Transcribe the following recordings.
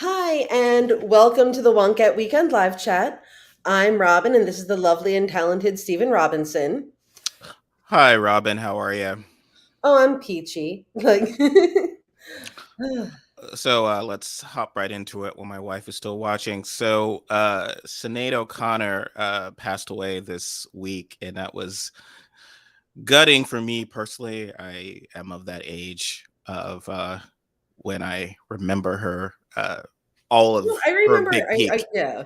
Hi, and welcome to the Wonket Weekend Live Chat. I'm Robin, and this is the lovely and talented Stephen Robinson. Hi, Robin. How are you? Oh, I'm peachy. So let's hop right into it while my wife is still watching. Sinead O'Connor passed away this week, and that was gutting for me personally. I am of that age of when I remember her, all No, of I her remember. big I peak. yeah.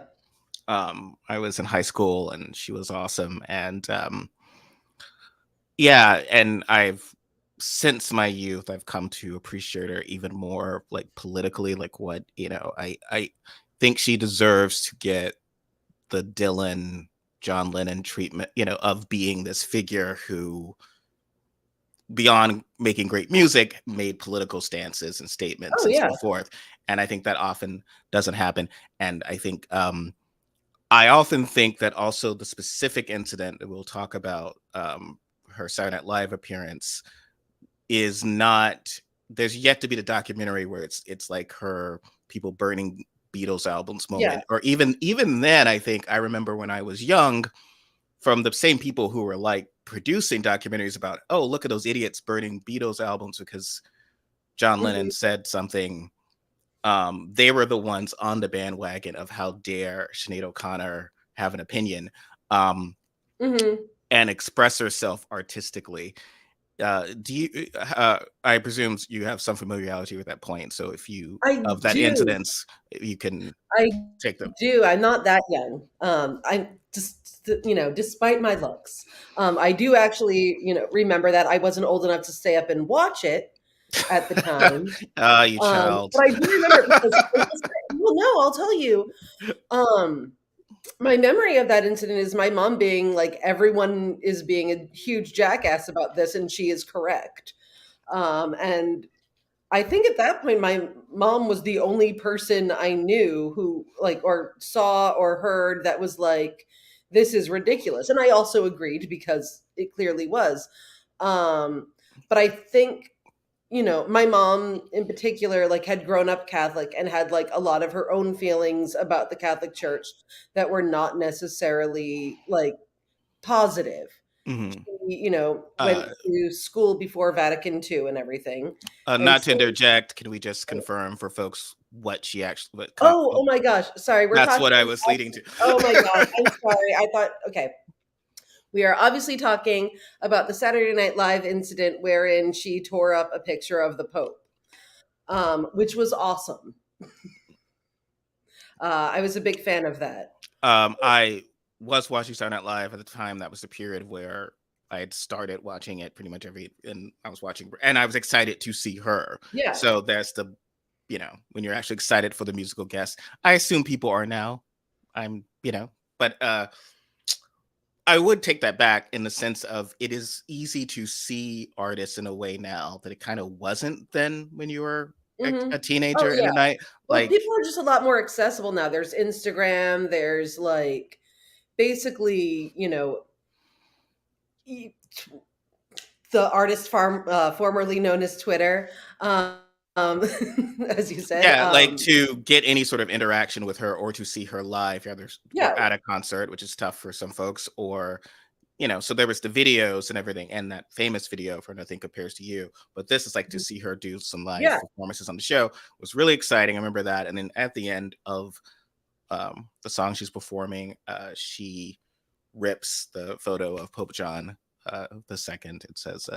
I was in high school, and she was awesome, and yeah, and I've since my youth, I've come to appreciate her even more, like politically, like I think she deserves to get the Dylan, John Lennon treatment, of being this figure who, beyond making great music, made political stances and statements Oh and yeah. so forth. And I think that often doesn't happen. And I often think that also the specific incident that we'll talk about, her Saturday Night Live appearance, is not there's yet to be the documentary where it's like her people burning Beatles albums Yeah. moment, or even then I think I remember when I was young, from the same people who were like producing documentaries about, oh, look at those idiots burning Beatles albums because John Lennon hmm said something. They were the ones on the bandwagon of how dare Sinead O'Connor have an opinion, um, hmm and express herself artistically. Do you? I presume you have some familiarity with that point. So if you I of that do. incidents, you can I take them. do. I'm not that young. I'm just, despite my looks, I do actually, remember that I wasn't old enough to stay up and watch it at the time. You child. But I do remember because well, no, I'll tell you. Um, my memory of that incident is my mom being like, everyone is being a huge jackass about this, and she is correct. And I think at that point, my mom was the only person I knew who like or saw or heard that was like, this is ridiculous. And I also agreed because it clearly was. But I think my mom in particular like had grown up Catholic and had like a lot of her own feelings about the Catholic Church that were not necessarily like positive. Mhm. She, went uh, to school before Vatican II and everything. And Not to so, interject, can we just confirm for folks what she actually oh my gosh, sorry, we're that's talking. what I was leading to. Oh my gosh, I'm sorry. I thought, okay. We are obviously talking about the Saturday Night Live incident wherein she tore up a picture of the Pope, which was awesome. I was a big fan of that. I was watching Saturday Night Live at the time. That was the period where I had started watching it pretty much and I was watching, and I was excited to see her. Yeah. So there's when you're actually excited for the musical guest. I assume people are now. But I would take that back in the sense of it is easy to see artists in a way now that it kind of wasn't then when you were a Mhm. Oh, teenager in yeah. the night. Well, Like, people are just a lot more accessible now. There's Instagram, there's, like, basically, e the artist formerly known as Twitter, as you said, yeah, like to get any sort of interaction with her or to see her live, either yeah. or at a concert, which is tough for some folks, or so there was the videos and everything, and that famous video for Nothing Compares to You. But this is like to see her do some live Yeah. performances on the show was really exciting. I remember that. And then at the end of the song she's performing, she rips the photo of Pope John the second. It says,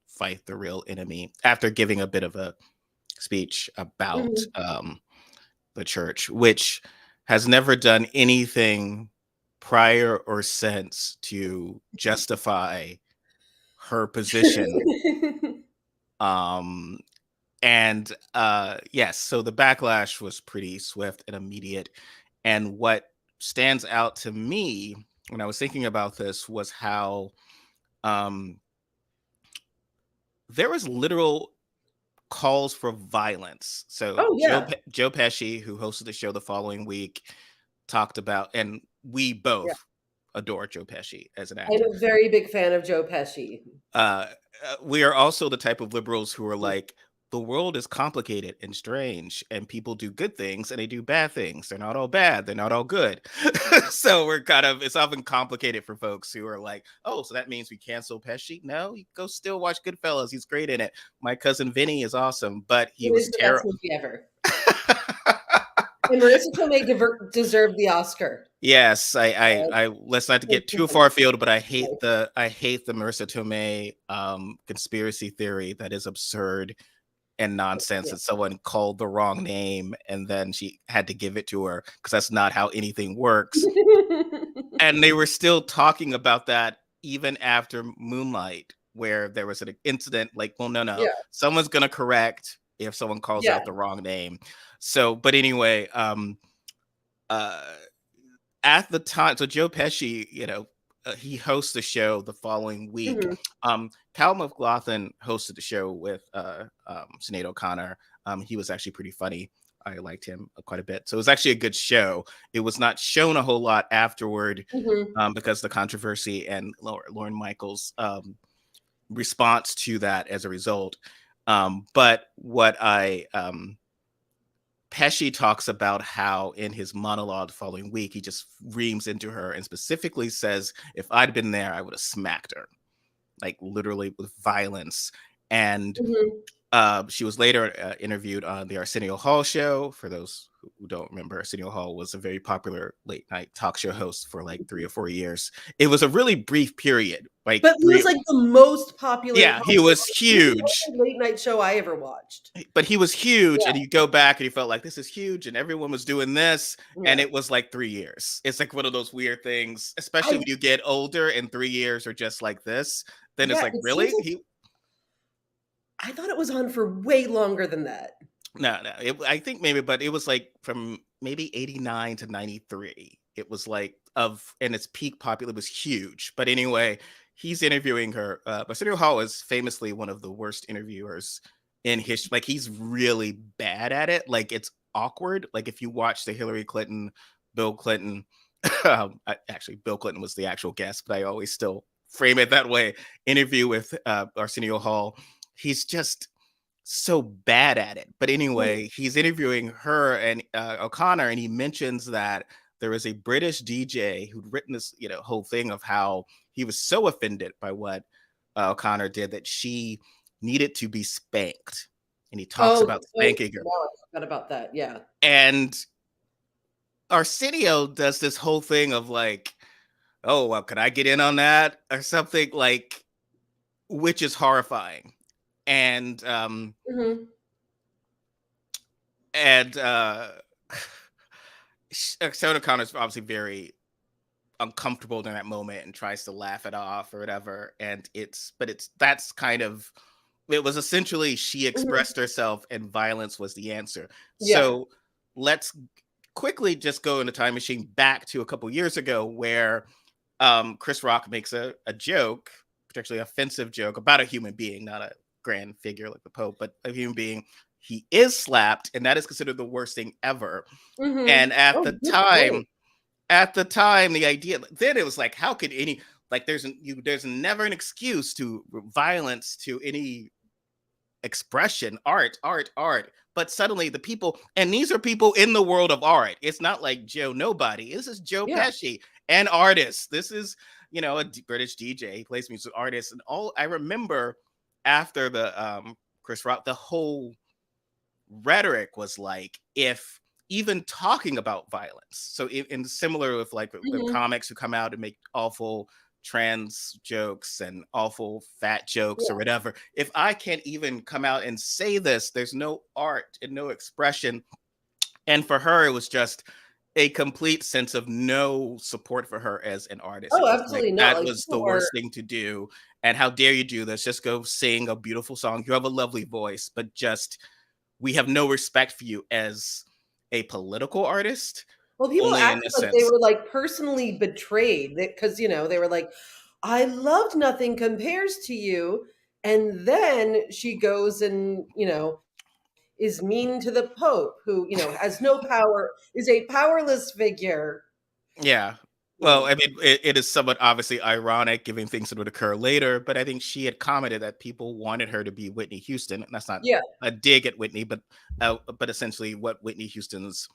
"Fight the real enemy," after giving a bit of a speech about Mhm. the church, which has never done anything prior or since to justify her position. Um, and yes, so the backlash was pretty swift and immediate. And what stands out to me when I was thinking about this was how um, there was literal calls for violence. So Oh, yeah. Joe Pesci, who hosted the show the following week, talked about, and we both Yeah. adore Joe Pesci as an I'm actor. a very big fan of Joe Pesci. Uh, we are also the type of liberals who are Mm. like, the world is complicated and strange, and people do good things and they do bad things. They're not all bad, they're not all good. So we're kind of, it's often complicated for folks who are like, oh, so that means we cancel Pesci? No, you go still watch Goodfellas. He's great in it. My cousin Vinny is awesome, but he It is was the best terrible. movie ever. And Marissa Tomei deserved the Oscar. Yes, I let's not get too far afield, but I hate the Marissa Tomei conspiracy theory that is absurd and nonsense Yeah. that someone called the wrong name and then she had to give it to her because that's not how anything works. And they were still talking about that even after Moonlight, where there was an incident like, well, no, Yeah. someone's gonna correct if someone calls Yeah. out the wrong name. So, but anyway, uh at the time, so Joe Pesci, he hosts the show the following week. Mhm. Cal McLaughlin hosted the show with Sinead O'Connor. He was actually pretty funny. I liked him quite a bit. So it was actually a good show. It was not shown a whole lot afterward Mhm. because of the controversy and Lauren Michaels' response to that as a result. But what Pesci talks about how in his monologue the following week, he just reams into her and specifically says, if I'd been there, I would have smacked her, like literally with violence. And Mhm. she was later interviewed on the Arsenio Hall show. For those who don't remember, Arsenio Hall was a very popular late night talk show host for like 3 or 4 years. It was a really brief period, like But he was, like, the most popular yeah, talk he was show. He was the huge. only late night show I ever watched. But he was huge, Yeah. and you go back and you felt like this is huge, and everyone was doing this, and Yeah. it was like 3 years. It's like one of those weird things, especially I when you get older and 3 years are just like this. Then it's Yeah, like, it seems really? like He I thought it was on for way longer than that. no. I think maybe, but it was like from maybe 89 to 93. It was like of and its peak popular was huge. But anyway, he's interviewing her. Arsenio Hall is famously one of the worst interviewers in history. Like he's really bad at it. Like it's awkward. Like if you watch the Hillary Clinton, Bill Clinton, actually Bill Clinton was the actual guest, but I always still frame it that way. Interview with Arsenio Hall. He's just so bad at it. But Mhm. anyway, he's interviewing her and O'Connor, and he mentions that there was a British DJ who'd written this, whole thing of how he was so offended by what O'Connor did that she needed to be spanked. And he talks about Oh, spanking her. now I forgot about that, yeah. And Arsenio does this whole thing of like, oh, well, could I get in on that or something like, which is horrifying. And Mhm. and Sarah Connor is obviously very uncomfortable in that moment and tries to laugh it off or whatever. And that's kind of, it was essentially she Mhm. expressed herself and violence was the answer. Yeah. So let's quickly just go in the time machine back to a couple years ago where Chris Rock makes a joke, particularly offensive joke about a human being, not a grand figure like the Pope, but a human being. He is slapped, and that is considered the worst thing ever. And Mhm. Oh, good point. at the time, the idea then it was like, how could any like there's never an excuse to violence to any expression, art. But suddenly the people, and these are people in the world of art. It's not like Joe Nobody. This is Joe Yeah. Pesci, an artist. This is, British DJ. He plays music artist. And all I remember after the Chris Rock, the whole rhetoric was like, if even talking about violence. So in similar with like the Mhm. comics who come out and make awful trans jokes and awful fat jokes or Yeah. whatever, if I can't even come out and say this, there's no art and no expression. And for her, it was just a complete sense of no support for her as an artist. It Oh, was like absolutely not, that like, was the people are worst thing to do. And how dare you do this? Just go sing a beautiful song. You have a lovely voice, but just we have no respect for you as a political artist, well, people only in acted a like they sense. were, like, personally betrayed because they were like, "I loved Nothing Compares to You," and then she goes and, is mean to the Pope, who, has no power, is a powerless figure. Yeah. Well, I mean, it is somewhat obviously ironic given things that would occur later, but I think she had commented that people wanted her to be Whitney Houston, and that's not Yeah, a dig at Whitney, but essentially what Whitney Houston's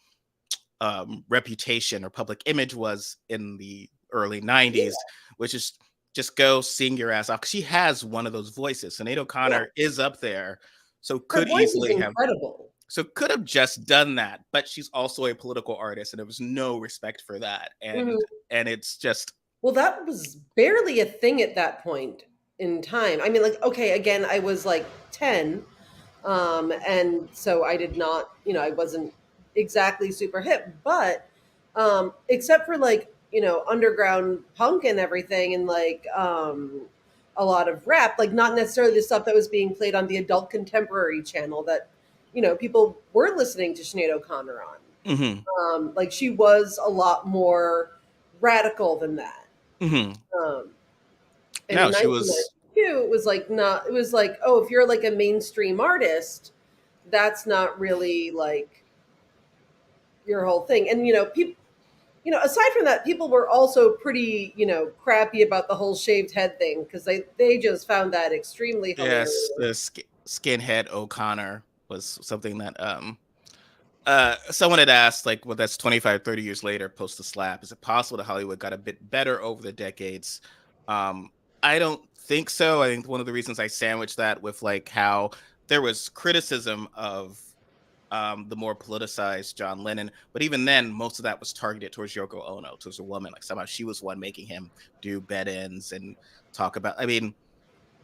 reputation or public image was in the early yeah, 90s, which is just go sing your ass off. 'Cause she has one of those voices. Sinead yeah. O'Connor is up there, so Her could voice is easily have incredible. could have just done that, but she's also a political artist, and there was no respect for that. Mhm. And it's just Well, that was barely a thing at that point in time. I mean, like, okay, again, I was like 10, and so I did not, I wasn't exactly super hip, but except for like, underground punk and everything, and like a lot of rap, like not necessarily the stuff that was being played on the adult contemporary channel that, people were listening to Sinead O'Connor on. mhm, Like she was a lot more radical than that. mhm. Um, and in No, she was 1992, it was like not. It was like, oh, if you're like a mainstream artist, that's not really like your whole thing. And people, aside from that, people were also pretty, crappy about the whole shaved head thing because they just found that extremely yes, hilarious. the skinhead O'Connor was something that someone had asked, like, well, that's 25, 30 years later, post the slap. Is it possible that Hollywood got a bit better over the decades? Um, I don't think so. I think one of the reasons I sandwiched that with like how there was criticism of the more politicized John Lennon, but even then, most of that was targeted towards Yoko Ono, towards a woman. Like somehow she was one making him do bed ins and talk about. I mean,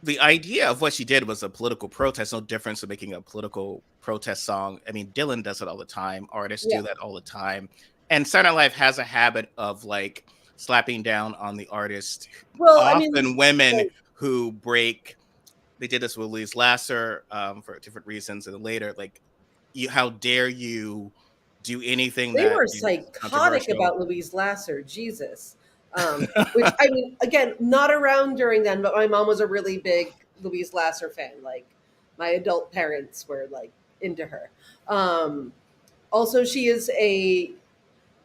the idea of what she did was a political protest, no difference from making a political protest song. I mean, Dylan does it all the time. Artists Yeah. do that all the time. And Saturday Night Live has a habit of like slapping down on the artist, Well, I mean, often women like, who break. They did this with Louise Lasser for different reasons, and then later, like, you, how dare you do anything they that were is psychotic controversial? about Louise Lasser. Jesus. Which I mean, again, not around during then, but my mom was a really big Louise Lasser fan. Like my adult parents were like into her. Um, Also, she is a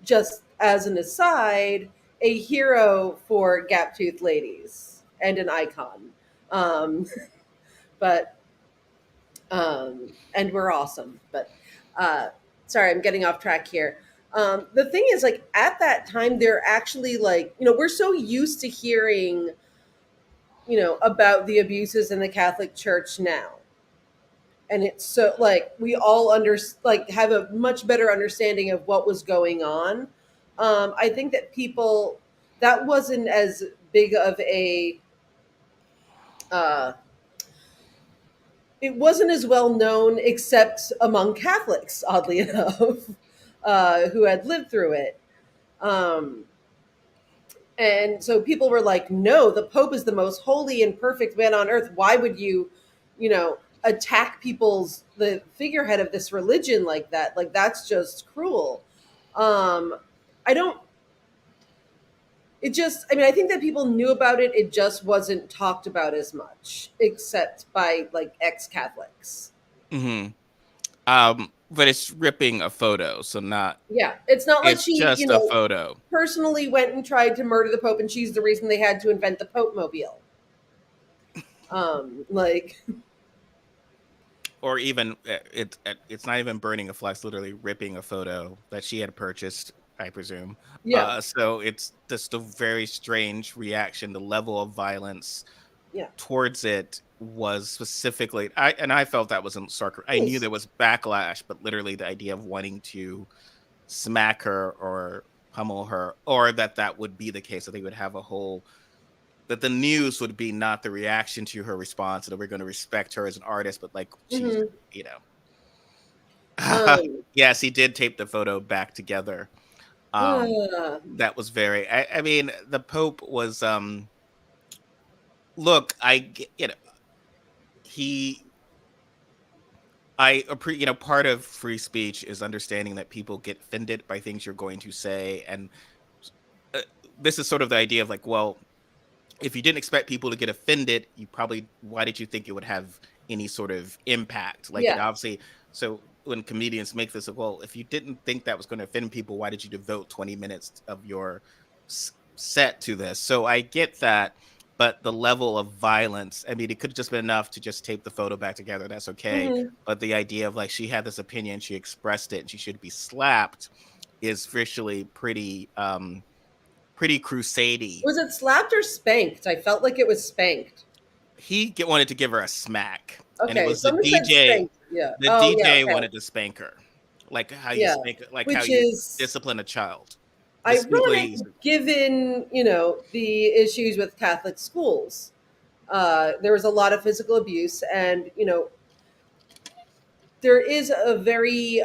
just as an aside a hero for gap tooth ladies and an icon. Um, but and we're awesome. But sorry, I'm getting off track here. The thing is, like at that time, they're actually like, we're so used to hearing, about the abuses in the Catholic Church now, and it's so like we all like have a much better understanding of what was going on. I think that people that wasn't as big of a uh, it wasn't as well known except among Catholics, oddly enough, who had lived through it. Um, and so people were like, no, the Pope is the most holy and perfect man on earth. Why would attack the figurehead of this religion like that? Like, that's just cruel. Um, I don't, it just, I mean, I think that people knew about it. It just wasn't talked about as much, except by like ex Catholics. Hmm. But it's ripping a photo, so not. Yeah, it's not like It's she, just a photo, personally went and tried to murder the Pope, and she's the reason they had to invent the Pope Mobile. Like, or even it's not even burning a flag. It's literally ripping a photo that she had purchased, I presume. yeah, So it's just a very strange reaction. The level of violence yeah, towards it was specifically I felt that wasn't sarcasm. I knew yes, there was backlash, but literally the idea of wanting to smack her or pummel her, or that would be the case, that they would have a whole, that the news would be not the reaction to her response, and that we're going to respect her as an artist, but like she's, hmm you know. um, Yes, he did tape the photo back together. um uh, that was very, I mean, the Pope was look, he part of free speech is understanding that people get offended by things you're going to say. And uh, this is sort of the idea of like, well, if you didn't expect people to get offended, why did you think it would have any sort of impact? Like, it yeah, obviously, so when comedians make this, well, if you didn't think that was going to offend people, why did you devote 20 minutes of your set to this. So I get that, but the level of violence, I mean, it could have just been enough to just tape the photo back together. That's okay. Mhm. But the idea of like she had this opinion, she expressed it, and she should be slapped is visually pretty crusadey. Was it slapped or spanked? I felt like it was spanked. Wanted to give her a smack, and it Okay, was the someone said DJ. spanked. Yeah. The Oh, yeah, DJ okay. wanted to spank her, like how you Yeah. spank, like how Which you is discipline a child. ironic Distinctly, given, the issues with Catholic schools. There was a lot of physical abuse, and, there is a very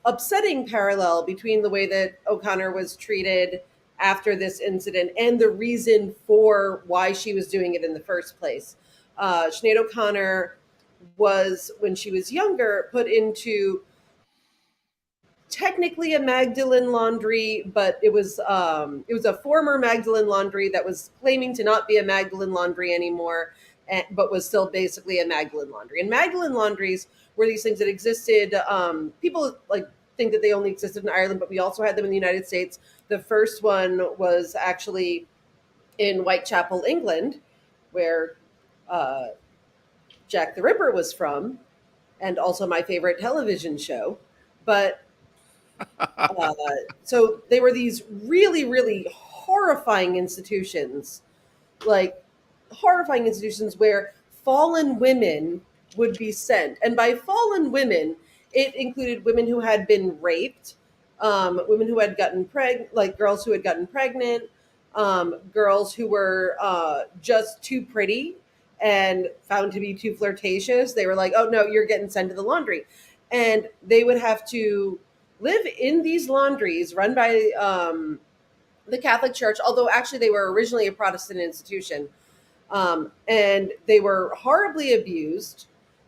upsetting parallel between the way that O'Connor was treated after this incident and the reason for why she was doing it in the first place. Sinead O'Connor was, when she was younger, put into technically a Magdalene laundry, but it was a former Magdalene laundry that was claiming to not be a Magdalene laundry anymore, but was still basically a Magdalene laundry. And Magdalene laundries were these things that existed. People like think that they only existed in Ireland, but we also had them in the United States. The first one was actually in Whitechapel, England, where uh, Jack the Ripper was from, and also my favorite television show. But uh, so they were these really, really horrifying institutions, like horrifying institutions where fallen women would be sent. And by fallen women, it included women who had been raped, women who had gotten pregnant, like girls who had gotten pregnant, girls who were just too pretty and found to be too flirtatious. They were like, oh no, you're getting sent to the laundry. And they would have to live in these laundries run by the Catholic Church, although actually they were originally a Protestant institution. And they were horribly abused.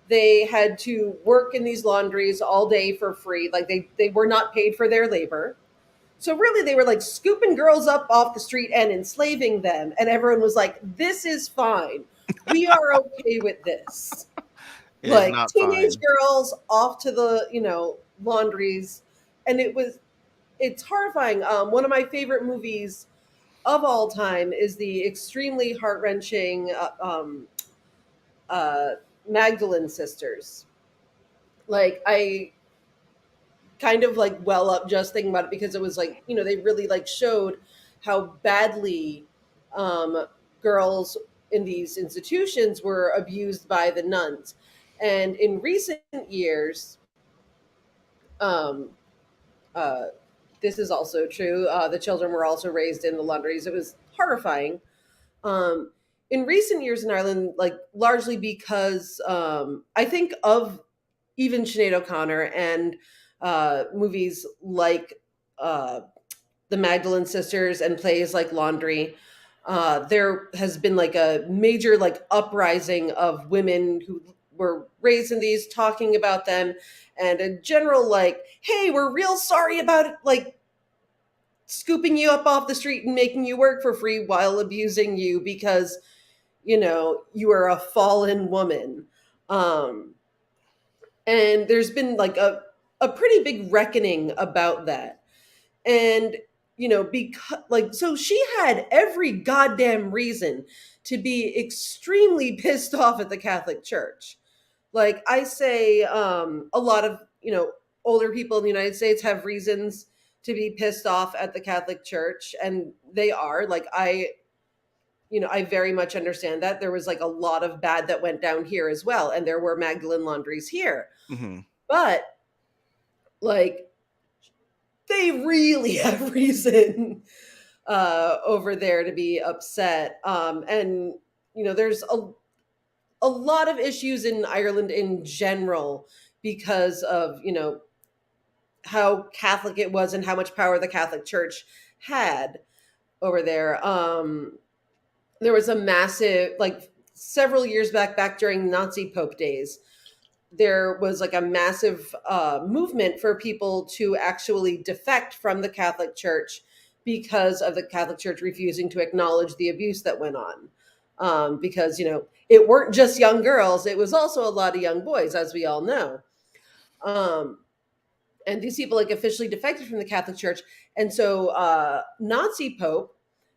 They had to work in these laundries all day for free. Like they were not paid for their labor. So really they were like scooping girls up off the street and enslaving them. And everyone was like, this is fine. We are okay with this. it is Like not teenage fine. girls off to the, laundries. And it's horrifying. One of my favorite movies of all time is the extremely heart wrenching uh, Magdalene sisters. Like I kind of like well up just thinking about it because it was like they really like showed how badly girls in these institutions were abused by the nuns, and in recent years, um, uh, this is also true. The children were also raised in the laundries. It was horrifying. Um, in recent years in Ireland, like largely because I think of even Sinead O'Connor and movies like uh, the Magdalene Sisters and plays like Laundry. There has been like a major like uprising of women who were raised in these talking about them, and a general like, hey, we're real sorry about it, like scooping you up off the street and making you work for free while abusing you because you are a fallen woman. um and there's been like a pretty big reckoning about that. And because like so she had every goddamn reason to be extremely pissed off at the Catholic Church. Like I say, a lot of older people in the United States have reasons to be pissed off at the Catholic Church, and they are. Like I very much understand that there was like a lot of bad that went down here as well, and there were Magdalene laundries here. Hmm. But like they really have reason over there to be upset. And there's a lot of issues in Ireland in general because of how Catholic it was and how much power the Catholic Church had over there. There was a massive, like several years back during Nazi Pope days, there was like a massive movement for people to actually defect from the Catholic Church because of the Catholic Church refusing to acknowledge the abuse that went on. Because it weren't just young girls; it was also a lot of young boys, as we all know. Um, and these people like officially defected from the Catholic Church, and so Nazi Pope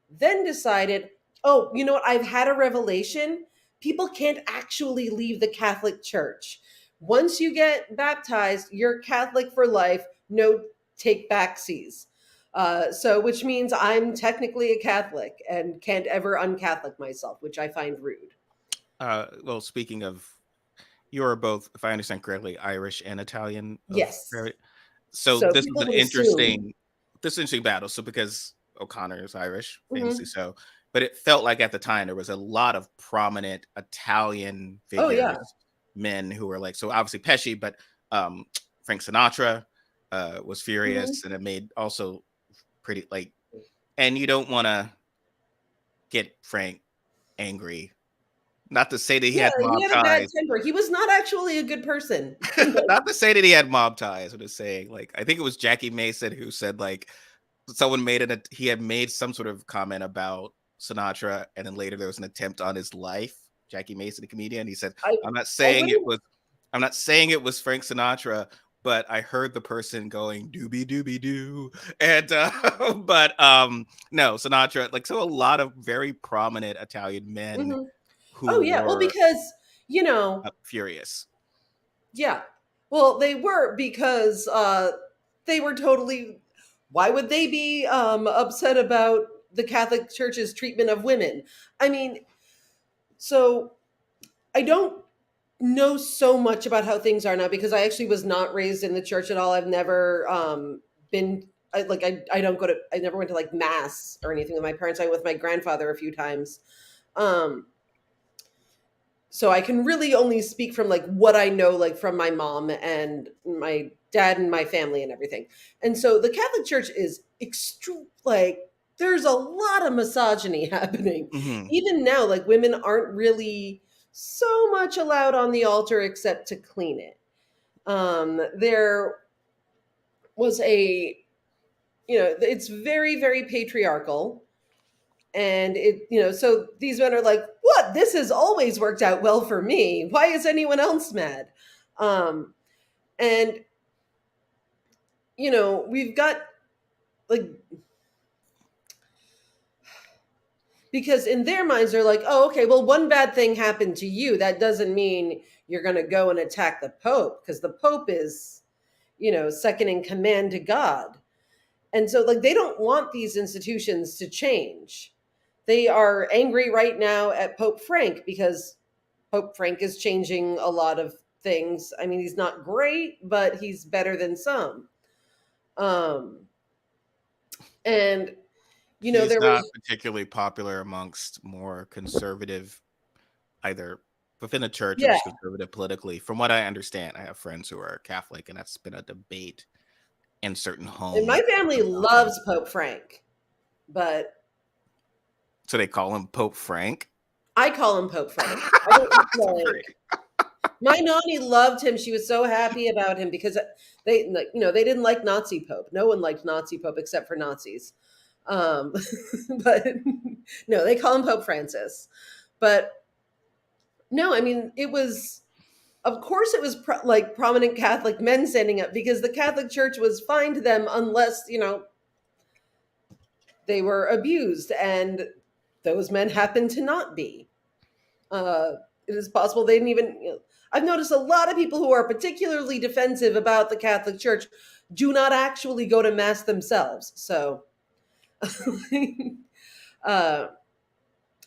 then decided, oh, you know what? I've had a revelation. People can't actually leave the Catholic Church. Once you get baptized, you're Catholic for life. No take backsies. So, which means I'm technically a Catholic and can't ever un-Catholic myself, which I find rude. Well, speaking of, you are both, if I understand correctly, Irish and Italian of Yes. very. So So this was people an would assume. interesting, battle. So because O'Connor is Irish, famously Mhm. so, but it felt like at the time there was a lot of prominent Italian Oh yeah. figures, men who were like, so obviously Pesci, but um, Frank Sinatra was Mhm. furious, and it made also pretty like, and you don't want to get Frank angry. Not to say that he Yeah, had he mob had a bad ties. temper. He was not actually a good person. Not to say that he had mob ties. I'm just saying, like, I think it was Jackie Mason who said, like, someone made he had made some sort of comment about Sinatra, and then later there was an attempt on his life. Jackie Mason, the comedian, he said, I "I'm not I saying it wouldn't. was, I'm not saying it was Frank Sinatra, but I heard the person going doobie doobie doo," and but no, Sinatra, like, so a lot of very prominent Italian men Mhm. Oh who yeah. Well, were because you know, furious. yeah. Well, they were because they were totally. Why would they be upset about the Catholic Church's treatment of women? I mean, so I don't know so much about how things are now because I actually was not raised in the church at all. I've never been I don't go to I never went to like mass or anything with my parents. I went with my grandfather a few times. Um so I can really only speak from like what I know like from my mom and my dad and my family and everything. And so the Catholic Church is extreme like there's a lot of misogyny happening. Hmm. Even now like women aren't really so much allowed on the altar except to clean it. There was a it's very very patriarchal and so these men are like, what, this has always worked out well for me, why is anyone else mad? And we've got like because in their minds they're like, oh okay, well one bad thing happened to you, that doesn't mean you're going to go and attack the pope because the pope is second in command to God. And so like they don't want these institutions to change. They are angry right now at Pope Frank because Pope Frank is changing a lot of things. I mean, he's not great, but he's better than some. Um, and He's there not was particularly popular amongst more conservative, either within the church or yeah, just conservative politically. From what I understand, I have friends who are Catholic, and that's been a debate in certain and my homes family about him. loves Pope Frank, but So they call him Pope Frank. I call him Pope Frank. I don't It's a pretty- like. My nanny loved him. She was so happy about him because they, like, they didn't like Nazi Pope. No one liked Nazi Pope except for Nazis. Um, but no, they call him Pope Francis. But no, I mean, it was, of course, it was like prominent Catholic men standing up because the Catholic Church was fine to them unless, they were abused. And those men happened to not be. Uh, it is possible they didn't even. I've noticed a lot of people who are particularly defensive about the Catholic Church do not actually go to mass themselves. So, uh,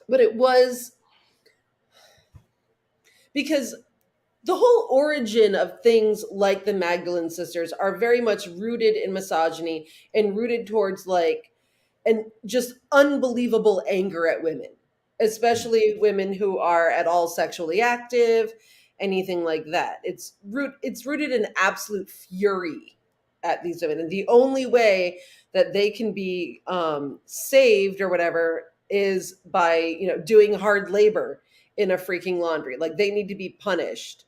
but it was because the whole origin of things like the Magdalene sisters are very much rooted in misogyny and rooted towards like and just unbelievable anger at women, especially women who are at all sexually active, anything like that. It's rooted in absolute fury at these women, and the only way that they can be saved or whatever is by doing hard labor in a freaking laundry. Like they need to be punished.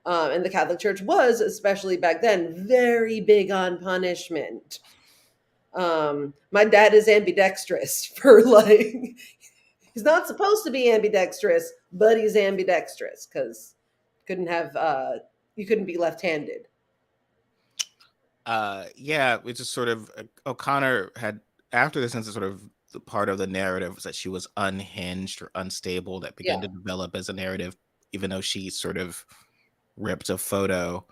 And the Catholic Church was, especially back then, very big on punishment. My dad is ambidextrous for like he's not supposed to be ambidextrous, but he's ambidextrous because couldn't have you couldn't be left-handed. Yeah, it just sort of O'Connor had, after the census, sort of the part of the narrative was that she was unhinged or unstable that began Yeah. to develop as a narrative, even though she sort of ripped a photo.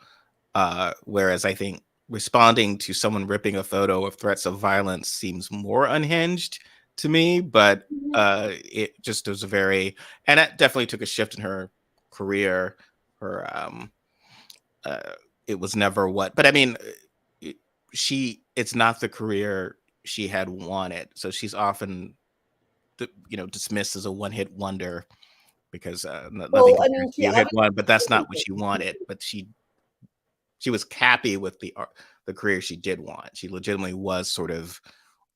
Whereas I think responding to someone ripping a photo of threats of violence seems more unhinged to me, but Mhm. it just was a very, and that definitely took a shift in her career. Her, uh, it was never what, but I mean, it- it's not the career she had wanted. So she's often, dismissed as a one hit wonder because nothing Well, I compares mean, to she you hit obviously one, but that's not what she didn't. wanted. But she was happy with the career she did want. She legitimately was sort of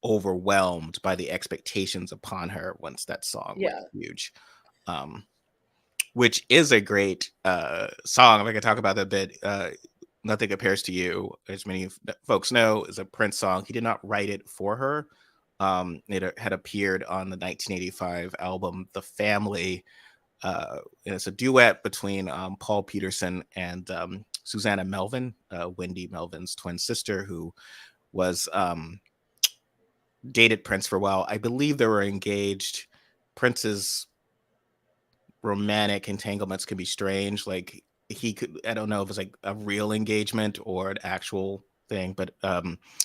overwhelmed by the expectations upon her once that song went Yeah. huge. Um, which is a great song. If I could talk about that a bit, Nothing Compares to You, as many folks know, is a Prince song. He did not write it for her. It had appeared on the 1985 album The Family, and it's a duet between Paul Peterson and Susanna Melvin, Wendy Melvin's twin sister, who was dated Prince for a while. I believe they were engaged. Prince's romantic entanglements can be strange. Like he could, I don't know if it's like a real engagement or an actual thing, but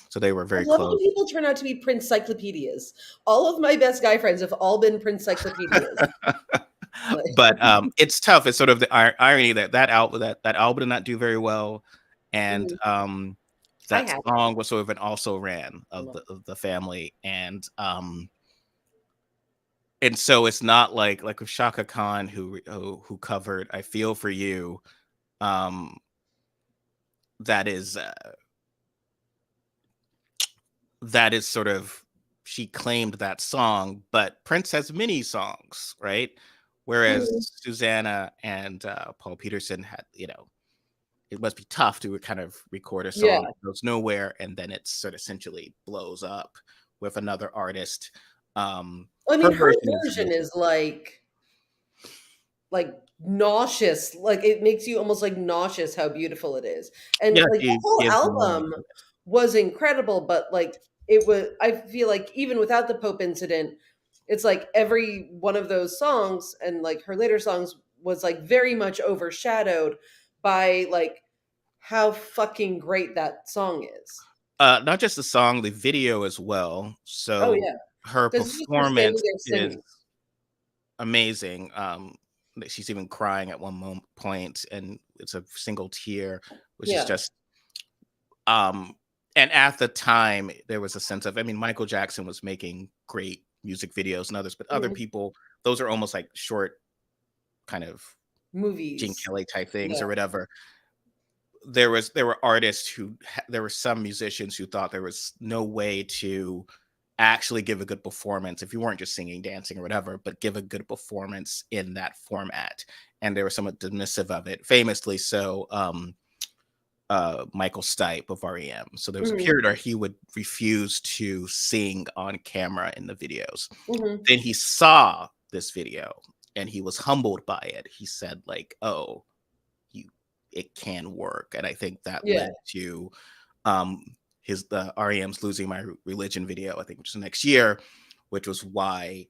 so they were I very love when close. people turn out to be Prince cyclopedias. All of my best guy friends have all been Prince cyclopedias. Like, But it's tough. It's sort of the irony that that album did not do very well, and mhm. I that have it. song was sort of an also ran I know. of the family, and so it's not like with Shaka Khan who covered "I Feel for You." Um, that is sort of, she claimed that song, but Prince has many songs, right? Whereas Mhm. Susanna and Paul Peterson had, it must be tough to kind of record a Yeah. song that goes nowhere and then it sort of essentially blows up with another artist. I Her mean, her version is version amazing. is like nauseous. Like it makes you almost like nauseous how beautiful it is. And Yeah, like the she whole gives more. album was incredible, but like it was I feel like even without the Pope incident, it's like every one of those songs and like her later songs was like very much overshadowed by like how fucking great that song is. Not just the song, the video as well. Oh So yeah. her Because it's just her standing performance there is singing. amazing. That she's even crying at one point, and it's a single tear, which is Yeah. just um. And at the time, there was a sense of, I mean, Michael Jackson was making great music videos and others, but other Mhm. people, those are almost like short, kind of Gene Movies. Kelly type things Yeah. or whatever. There were artists there were some musicians who thought there was no way to actually give a good performance if you weren't just singing, dancing, or whatever, but give a good performance in that format. And they were somewhat dismissive of it, famously so. Michael Stipe of REM. So there was a Mhm. period where he would refuse to sing on camera in the videos. Mhm. Then he saw this video and he was humbled by it. He said, like, "Oh, you, it can work." And I think that Yeah. led to um his the REM's Losing My Religion video, I think, which is the next year, which was why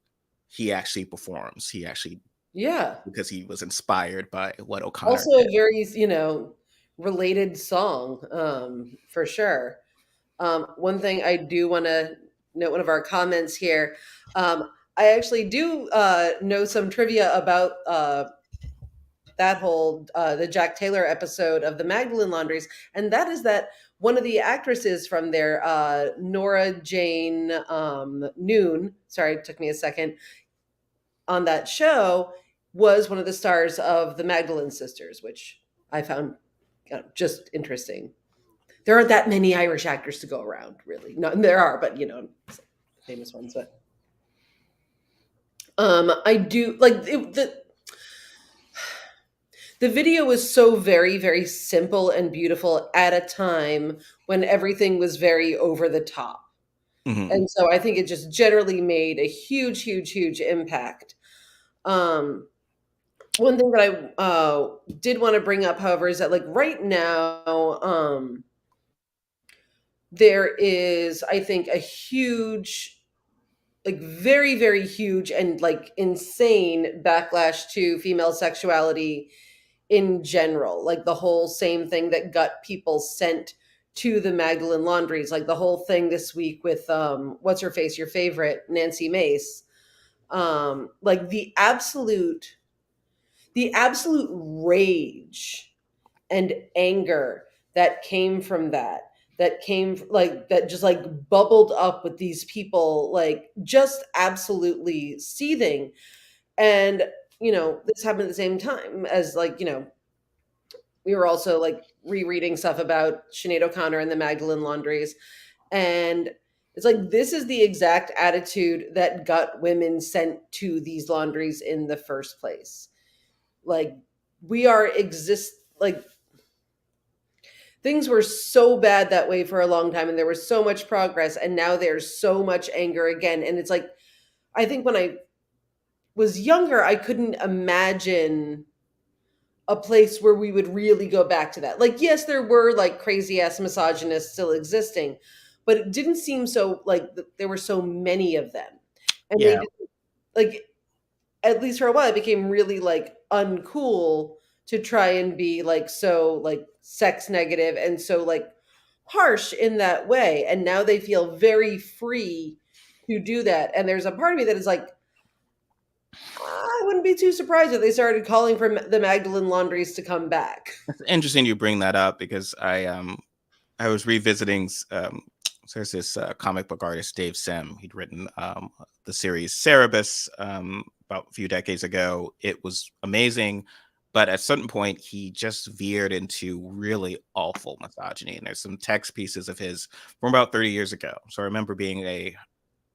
he actually performs. He actually, Yeah. because he was inspired by what O'Connor Also did. a very, related song, for sure. One thing I do wanna note one of our comments here, I actually do, know some trivia about, that whole, the Jack Taylor episode of the Magdalene Laundries, and that is that one of the actresses from there, Nora Jane, Noon, sorry, it took me a second, on that show was one of the stars of the Magdalene sisters, which I found just interesting. There aren't that many Irish actors to go around, really. No, there are, but famous ones. But I do like the video was so very, very simple and beautiful at a time when everything was very over the top. Mhm. And so I think it just generally made a huge, huge, huge impact. Um, One thing that I did want to bring up, however, is that like right now, there is, I think, a huge like very, very huge and like insane backlash to female sexuality in general. Like the whole same thing that got people sent to the Magdalene laundries, like the whole thing this week with what's her face, your favorite, Nancy Mace. Like the absolute rage and anger that came from that came like that just like bubbled up with these people like just absolutely seething. And this happened at the same time as like we were also like rereading stuff about Sinead O'Connor and the Magdalene laundries. And it's like this is the exact attitude that got women sent to these laundries in the first place. Like we are exist like things were so bad that way for a long time and there was so much progress and now there's so much anger again. And it's like I think when I was younger I couldn't imagine a place where we would really go back to that. Like, yes, there were like crazy ass misogynists still existing, but it didn't seem so like there were so many of them. And they Yeah. did, like, at least for a while, it became really like uncool to try and be like so like sex negative and so like harsh in that way. And now they feel very free to do that. And there's a part of me that is like, I wouldn't be too surprised if they started calling for the Magdalene laundries to come back. It's interesting you bring that up because I was revisiting so there's this comic book artist Dave Sim. He'd written the series Cerebus about a few decades ago. It was amazing, but at a certain point he just veered into really awful misogyny. And there's some text pieces of his from about 30 years ago. So I remember being a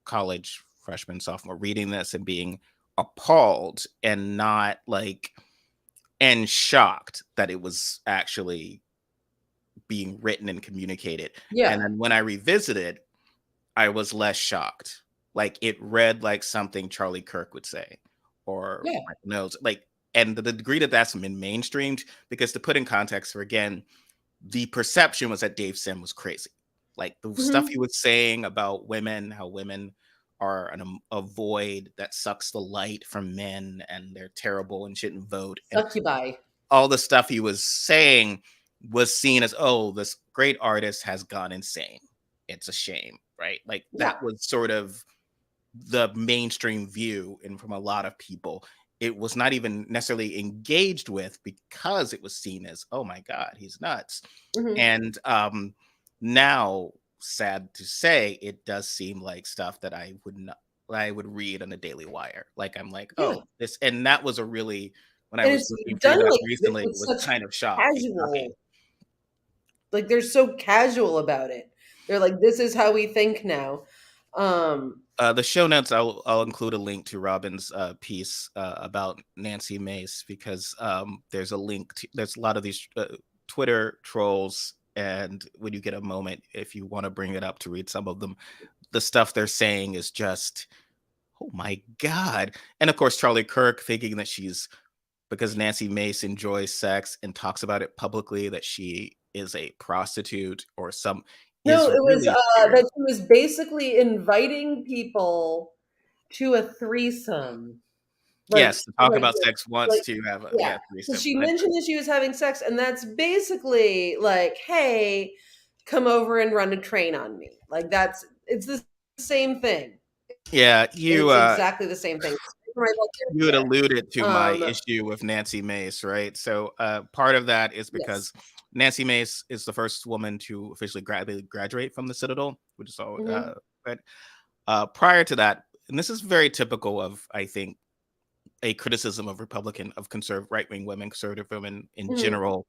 college freshman, sophomore, reading this and being appalled and not like and shocked that it was actually being written and communicated. And Yeah. then when I revisited, I was less shocked. Like it read like something Charlie Kirk would say, or Yeah. Michael Knowles. Like, and the degree that that's been mainstreamed, because to put in context for again, the perception was that Dave Sim was crazy. Like the stuff he Mhm. was saying about women, how women are a void that sucks the light from men and they're terrible and shouldn't vote. And Succubi. all the stuff he was saying was seen as, oh, this great artist has gone insane. It's a shame, right? Like Yeah. that was sort of the mainstream view, and from a lot of people, it was not even necessarily engaged with because it was seen as, oh my God, he's nuts. Mhm. And now, sad to say, it does seem like stuff that I would read on the Daily Wire. Like I'm like, Yeah. oh, this, and that was a really when I And was it's looking through done that like recently, it with was such kind of shocking. casual, like they're so casual about it. They're like, this is how we think now. The show notes, I'll include a link to Robin's piece about Nancy Mace because there's a link to there's a lot of these Twitter trolls, and when you get a moment, if you want to bring it up to read some of them, the stuff they're saying is just, oh my God. And of course, Charlie Kirk thinking that she's because Nancy Mace enjoys sex and talks about it publicly that she is a prostitute or some No, is it was, really weird. that she was basically inviting people to a threesome, like Yes, to talk like about this, sex wants like to have a yeah. yeah, So threesome. she mentioned that she was having sex, and that's basically like, "Hey, come over and run a train on me." Like, it's the same thing. Yeah, It's exactly the same thing. Right, like, you had there. alluded to my Um, issue with Nancy Mace, right? So part of that is because yes. Nancy Mace is the first woman to officially graduate from the Citadel, which is all Mhm, but prior to that, and this is very typical of I think a criticism of Republican of conservative right wing women, conservative women in mhm, general,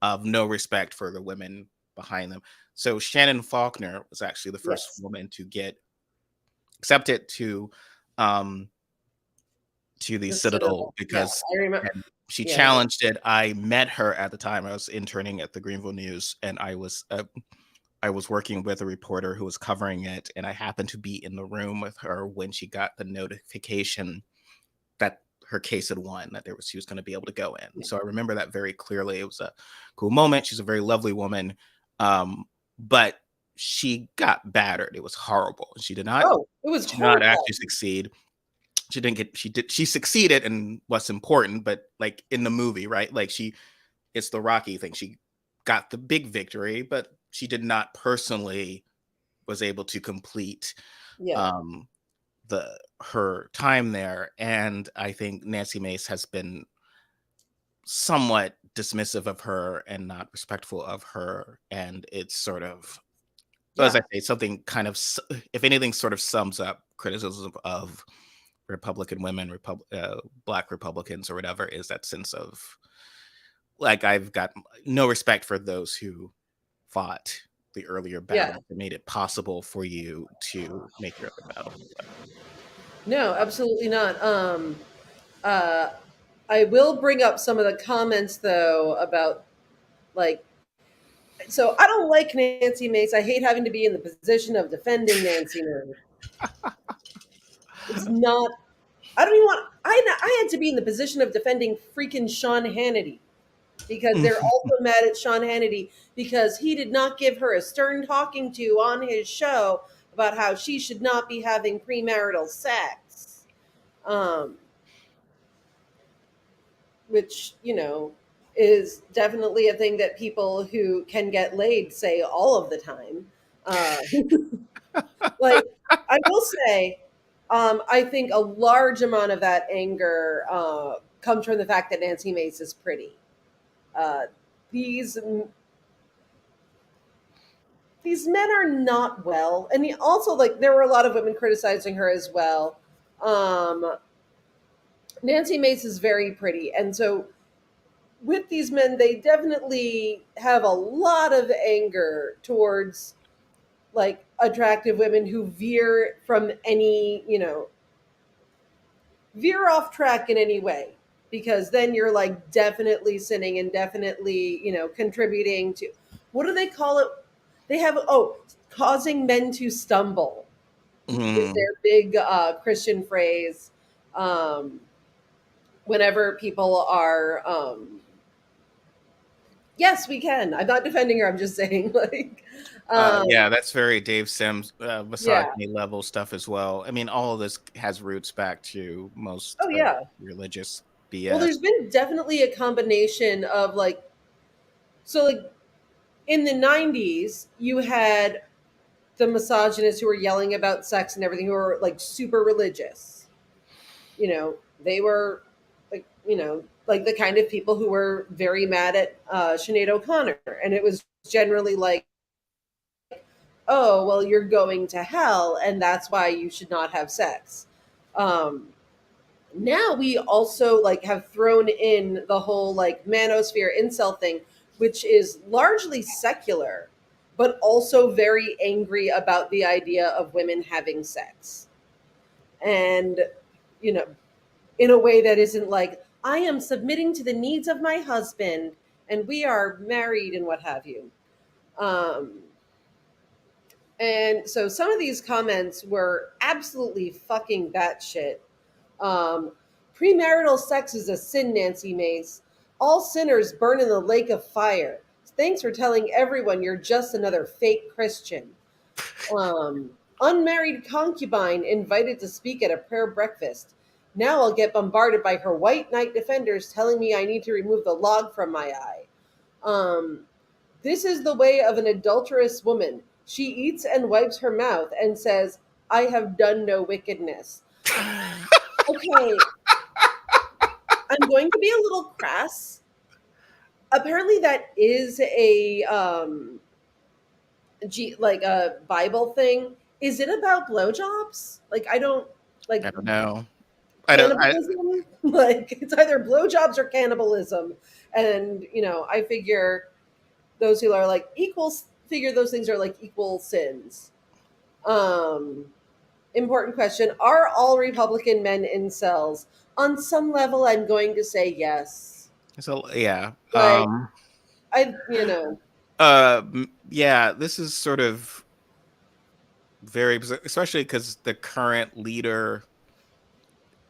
of no respect for the women behind them. So Shannon Faulkner was actually the first yes. woman to get accepted um to the The Citadel Citadel, yeah, because I remember. and she Yeah, yeah. challenged it. I met her at the time. I was interning at the Greenville News, and I was working with a reporter who was covering it, and I happened to be in the room with her when she got the notification that her case had won, that she was going to be able to go in. Yeah. So I remember that very clearly. It was a cool moment. She's a very lovely woman, but she got battered. It was horrible. Oh, it was She did not horrible. actually succeed. She succeeded in what's important, but like in the movie, right? Like it's the Rocky thing. She got the big victory, but she did not personally was able to complete Yeah. um her time there. And I think Nancy Mace has been somewhat dismissive of her and not respectful of her, and it's sort of, as I Yeah. say, something kind of, if anything, sort of sums up criticism of Republican women, Black Republicans, or whatever, is that sense of like, I've got no respect for those who fought the earlier Yeah. battle that made it possible for you to make your other battle. No, absolutely not. Uh, I will bring up some of the comments though about like. So I don't like Nancy Mace. I hate having to be in the position of defending Nancy Mace. It's not. I don't even want. I had to be in the position of defending freaking Sean Hannity because they're also mad at Sean Hannity because he did not give her a stern talking to on his show about how she should not be having premarital sex. Um, which is definitely a thing that people who can get laid say all of the time. Like I will say, I think a large amount of that anger comes from the fact that Nancy Mace is pretty. Uh, these these men are not well, and also like there were a lot of women criticizing her as well. Um, Nancy Mace is very pretty, and so with these men, they definitely have a lot of anger towards like attractive women who veer from any, veer off track in any way, because then you're like definitely sinning and definitely, contributing to what do they call it? They have, causing men to stumble is Mhm. their big Christian phrase. Um, Whenever people are yes, we can. I'm not defending her. I'm just saying, like, Yeah, that's very Dave Sims, yeah. misogyny level stuff as well. I mean, all of this has roots back to most Oh, yeah. religious Well, BS. there's been definitely a combination of like, so like in the 90s, you had the misogynists who were yelling about sex and everything, who were like super religious. They were like the kind of people who were very mad at Sinead O'Connor. And it was generally like, oh, well, you're going to hell, and that's why you should not have sex. Um, Now we also like have thrown in the whole like manosphere incel thing, which is largely secular, but also very angry about the idea of women having sex. And, you know, in a way that isn't like, I am submitting to the needs of my husband and we are married and what have you. Um, and so some of these comments were absolutely fucking batshit. Um, Premarital sex is a sin, Nancy Mace. All sinners burn in the lake of fire. Thanks for telling everyone you're just another fake Christian. Unmarried concubine invited to speak at a prayer breakfast. Now I'll get bombarded by her white knight defenders telling me I need to remove the log from my eye. Um, this is the way of an adulterous woman. She eats and wipes her mouth and says, I have done no wickedness. Okay, I'm going to be a little crass. Apparently, that is a like a Bible thing. Is it about blowjobs? Like I don't like I don't know. I don't. cannibalism. Like it's either blowjobs or cannibalism, and I figure those who are like equals figure those things are like equal sins. Um, Important question: are all Republican men incels? On some level, I'm going to say yes. So yeah. Like Yeah. This is sort of very bizarre, especially because the current leader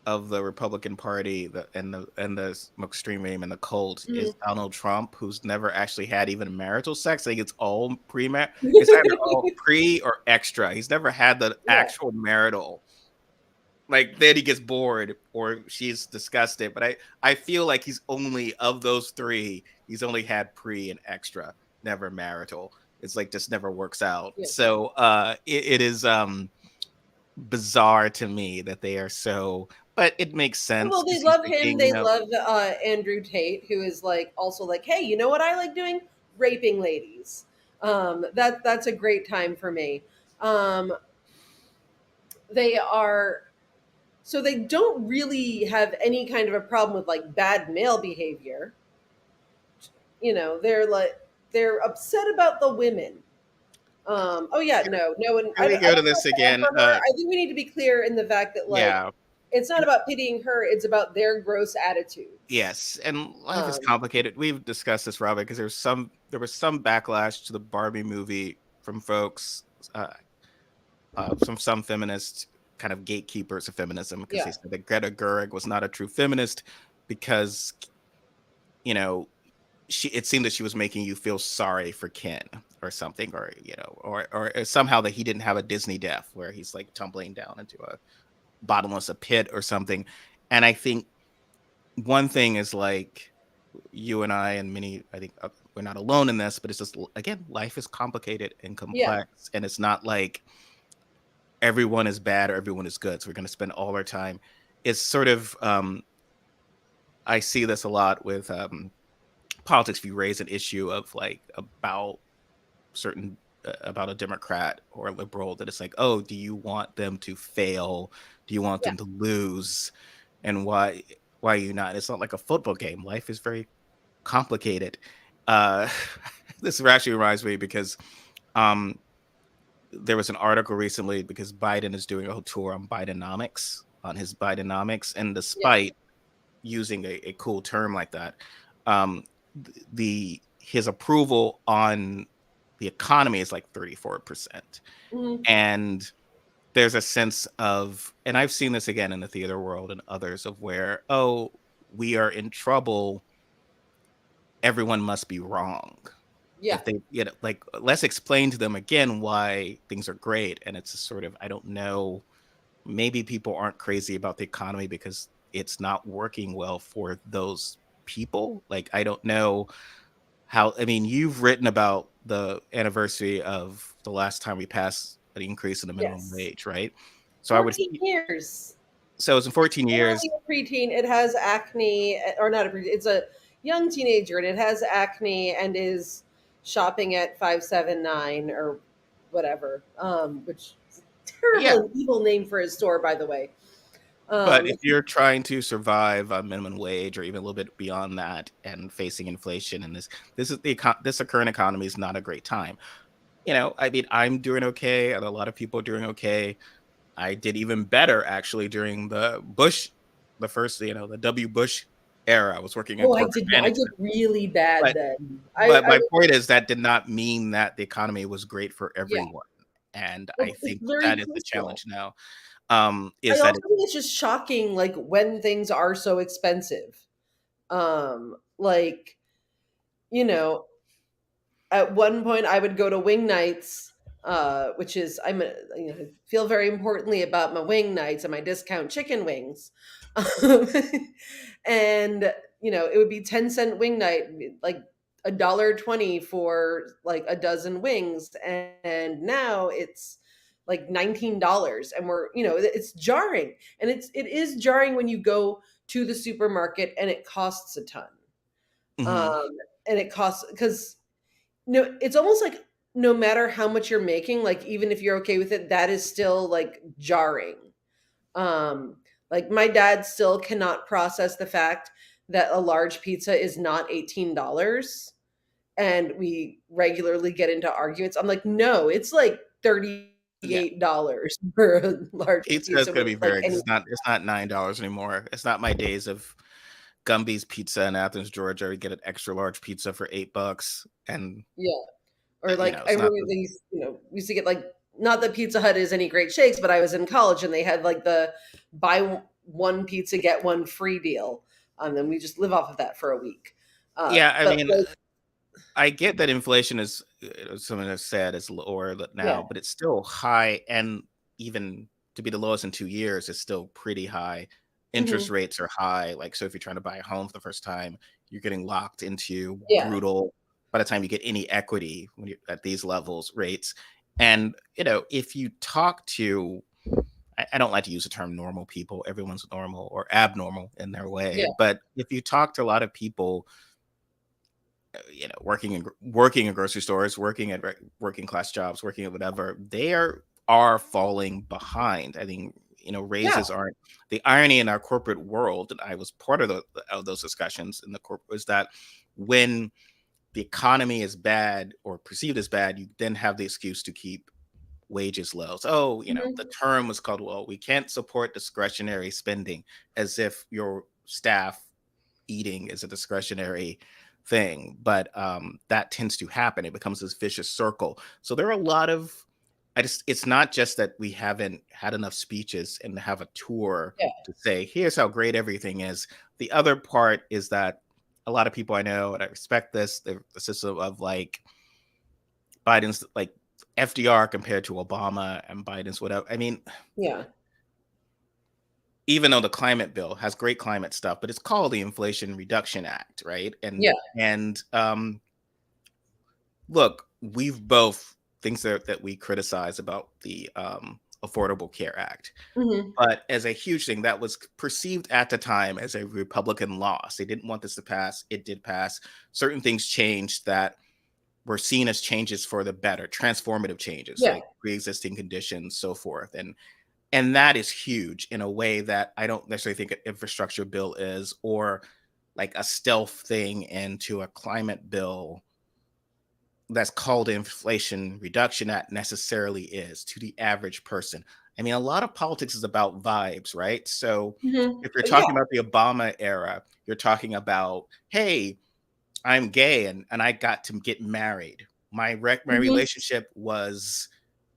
of the Republican Party, and the extreme aim and the cult is Donald Trump, who's never actually had even marital sex. I think it's all it's either all pre or extra. He's never had the Yeah. actual marital. Like then he gets bored or she's disgusted. But I feel like he's only of those three, he's only had pre and extra, never marital. It's like just never works out. Yeah. So it is bizarre to me that they are so, but it makes sense Well, they because he's love him. thinking, They love Andrew Tate, who is like also like, hey, you know what I like doing? Raping ladies. That's a great time for me. Um, they are so they don't really have any kind of a problem with like bad male behavior. They're like they're upset about the women. Oh yeah, no, no one. here we I go to don't this feel bad again. for her. I think we need to be clear in the fact that like Yeah. it's not And about pitying her; it's about their gross attitudes. yes, and life is Um, complicated. We've discussed this, Robin, because there was some backlash to the Barbie movie from folks, uh, some feminist kind of gatekeepers of feminism, because they yeah, said that Greta Gerwig was not a true feminist because you know it seemed that she was making you feel sorry for Ken or something, or or somehow that he didn't have a Disney death where he's like tumbling down into a bottomless pit or something. And I think one thing is like you and I and many, I think we're not alone in this, but it's just again, life is complicated and yeah, complex, and it's not like everyone is bad or everyone is good. So we're going to spend all our time. It's sort of I see this a lot with politics. If you raise an issue of like about certain about a Democrat or a liberal, that it's like, oh, do you want them to fail? Do you want yeah. them to lose? And why are you not? It's not like a football game. Life is very complicated. Uh, this actually reminds me because um, there was an article recently because Biden is doing a whole tour on Bidenomics, on his Bidenomics, and Yeah. despite using a cool term like that, um, the his approval on the economy is like 34%. Mhm. And there's a sense of, and I've seen this again in the theater world and others, of where, oh, we are in trouble, everyone must be wrong. Yeah. If they, like, let's explain to them again why things are great. And it's a sort of, I don't know, maybe people aren't crazy about the economy because it's not working well for those people. Like, I don't know how, I mean, you've written about the anniversary of the last time we passed an increase in the minimum Yes. wage, right? So I would, 14 years. so it's in 14 years, Literally a preteen. It has acne, or not a preteen. It's a young teenager, and it has acne and is shopping at 579 or whatever. Which is a yeah. terrible and evil name for his store, by the way. But Um, if you're trying to survive on minimum wage or even a little bit beyond that and facing inflation, and this current economy is not a great time. I mean, I'm doing okay, and a lot of people are doing okay. I did even better actually during the first, the W. Bush era. I was working in oh, corporate I did management. really bad But then. but I my point is that did not mean that the economy was great for Yeah, everyone. And I it's think very that is the crucial. challenge now. I Is that also think it's just shocking, like when things are so expensive. Like you know, at one point I would go to wing nights, which is feel very importantly about my wing nights and my discount chicken wings. Um, and it would be 10-cent wing night, like $1.20 for like a dozen wings, and now it's like $19, and it's jarring, and it is jarring when you go to the supermarket and it costs a ton. Mhm. um and it costs because no, it's almost like no matter how much you're making, like even if you're okay with it, that is still like jarring. Um, like my dad still cannot process the fact that a large pizza is not $18. And we regularly get into arguments. I'm like, no, it's like Yeah. $38 for a large Pizza is pizza gonna with be like very, 'cause any. it's not $9 anymore. It's not my days of Gumby's Pizza in Athens, Georgia. We get an extra large pizza for $8, and Yeah. Or like I it's not remember the we used to get like, not that Pizza Hut is any great shakes, but I was in college and they had like the buy one pizza get one free deal, and then we just live off of that for a week. Yeah, I But mean, like, I get that inflation is something that's said is lower yeah, now, but it's still high, and even to be the lowest in 2 years, it's still pretty high. Interest hmm, rates are high. Like, so if you're trying to buy a home for the first time, you're getting locked into yeah, brutal. By the time you get any equity when you're at these levels, rates, and if you talk to, I don't like to use the term normal people. Everyone's normal or abnormal in their way, yeah, but if you talk to a lot of people working in grocery stores, working at working class jobs, working at whatever, they are falling behind. I think yeah, raises aren't the irony in our corporate world, and I was part of those discussions in the corporate, was that when the economy is bad or perceived as bad, you then have the excuse to keep wages low. So, the hmm, term was called, well, we can't support discretionary spending, as if your staff eating is a discretionary thing. But that tends to happen. It becomes this vicious circle. So there are a lot of, it's not just that we haven't had enough speeches and have a tour yeah, to say, here's how great everything is. The other part is that a lot of people I know, and I respect this, the system of like Biden's like FDR compared to Obama and Biden's whatever. I mean, yeah, even though the climate bill has great climate stuff, but it's called the Inflation Reduction Act, right? yeah, And look, we've both things that we criticize about the Affordable Care Act, hmm, but as a huge thing that was perceived at the time as a Republican loss. They didn't want this to pass. It did pass. Certain things changed that were seen as changes for the better, transformative changes yeah, like pre-existing conditions, so forth, and that is huge in a way that I don't necessarily think an infrastructure bill is, or like a stealth thing into a climate bill that's called Inflation Reduction Act necessarily is to the average person. I mean, a lot of politics is about vibes, right? So hmm, if you're yeah, talking about the Obama era, you're talking about, hey, I'm gay and I got to get married. My hmm, relationship was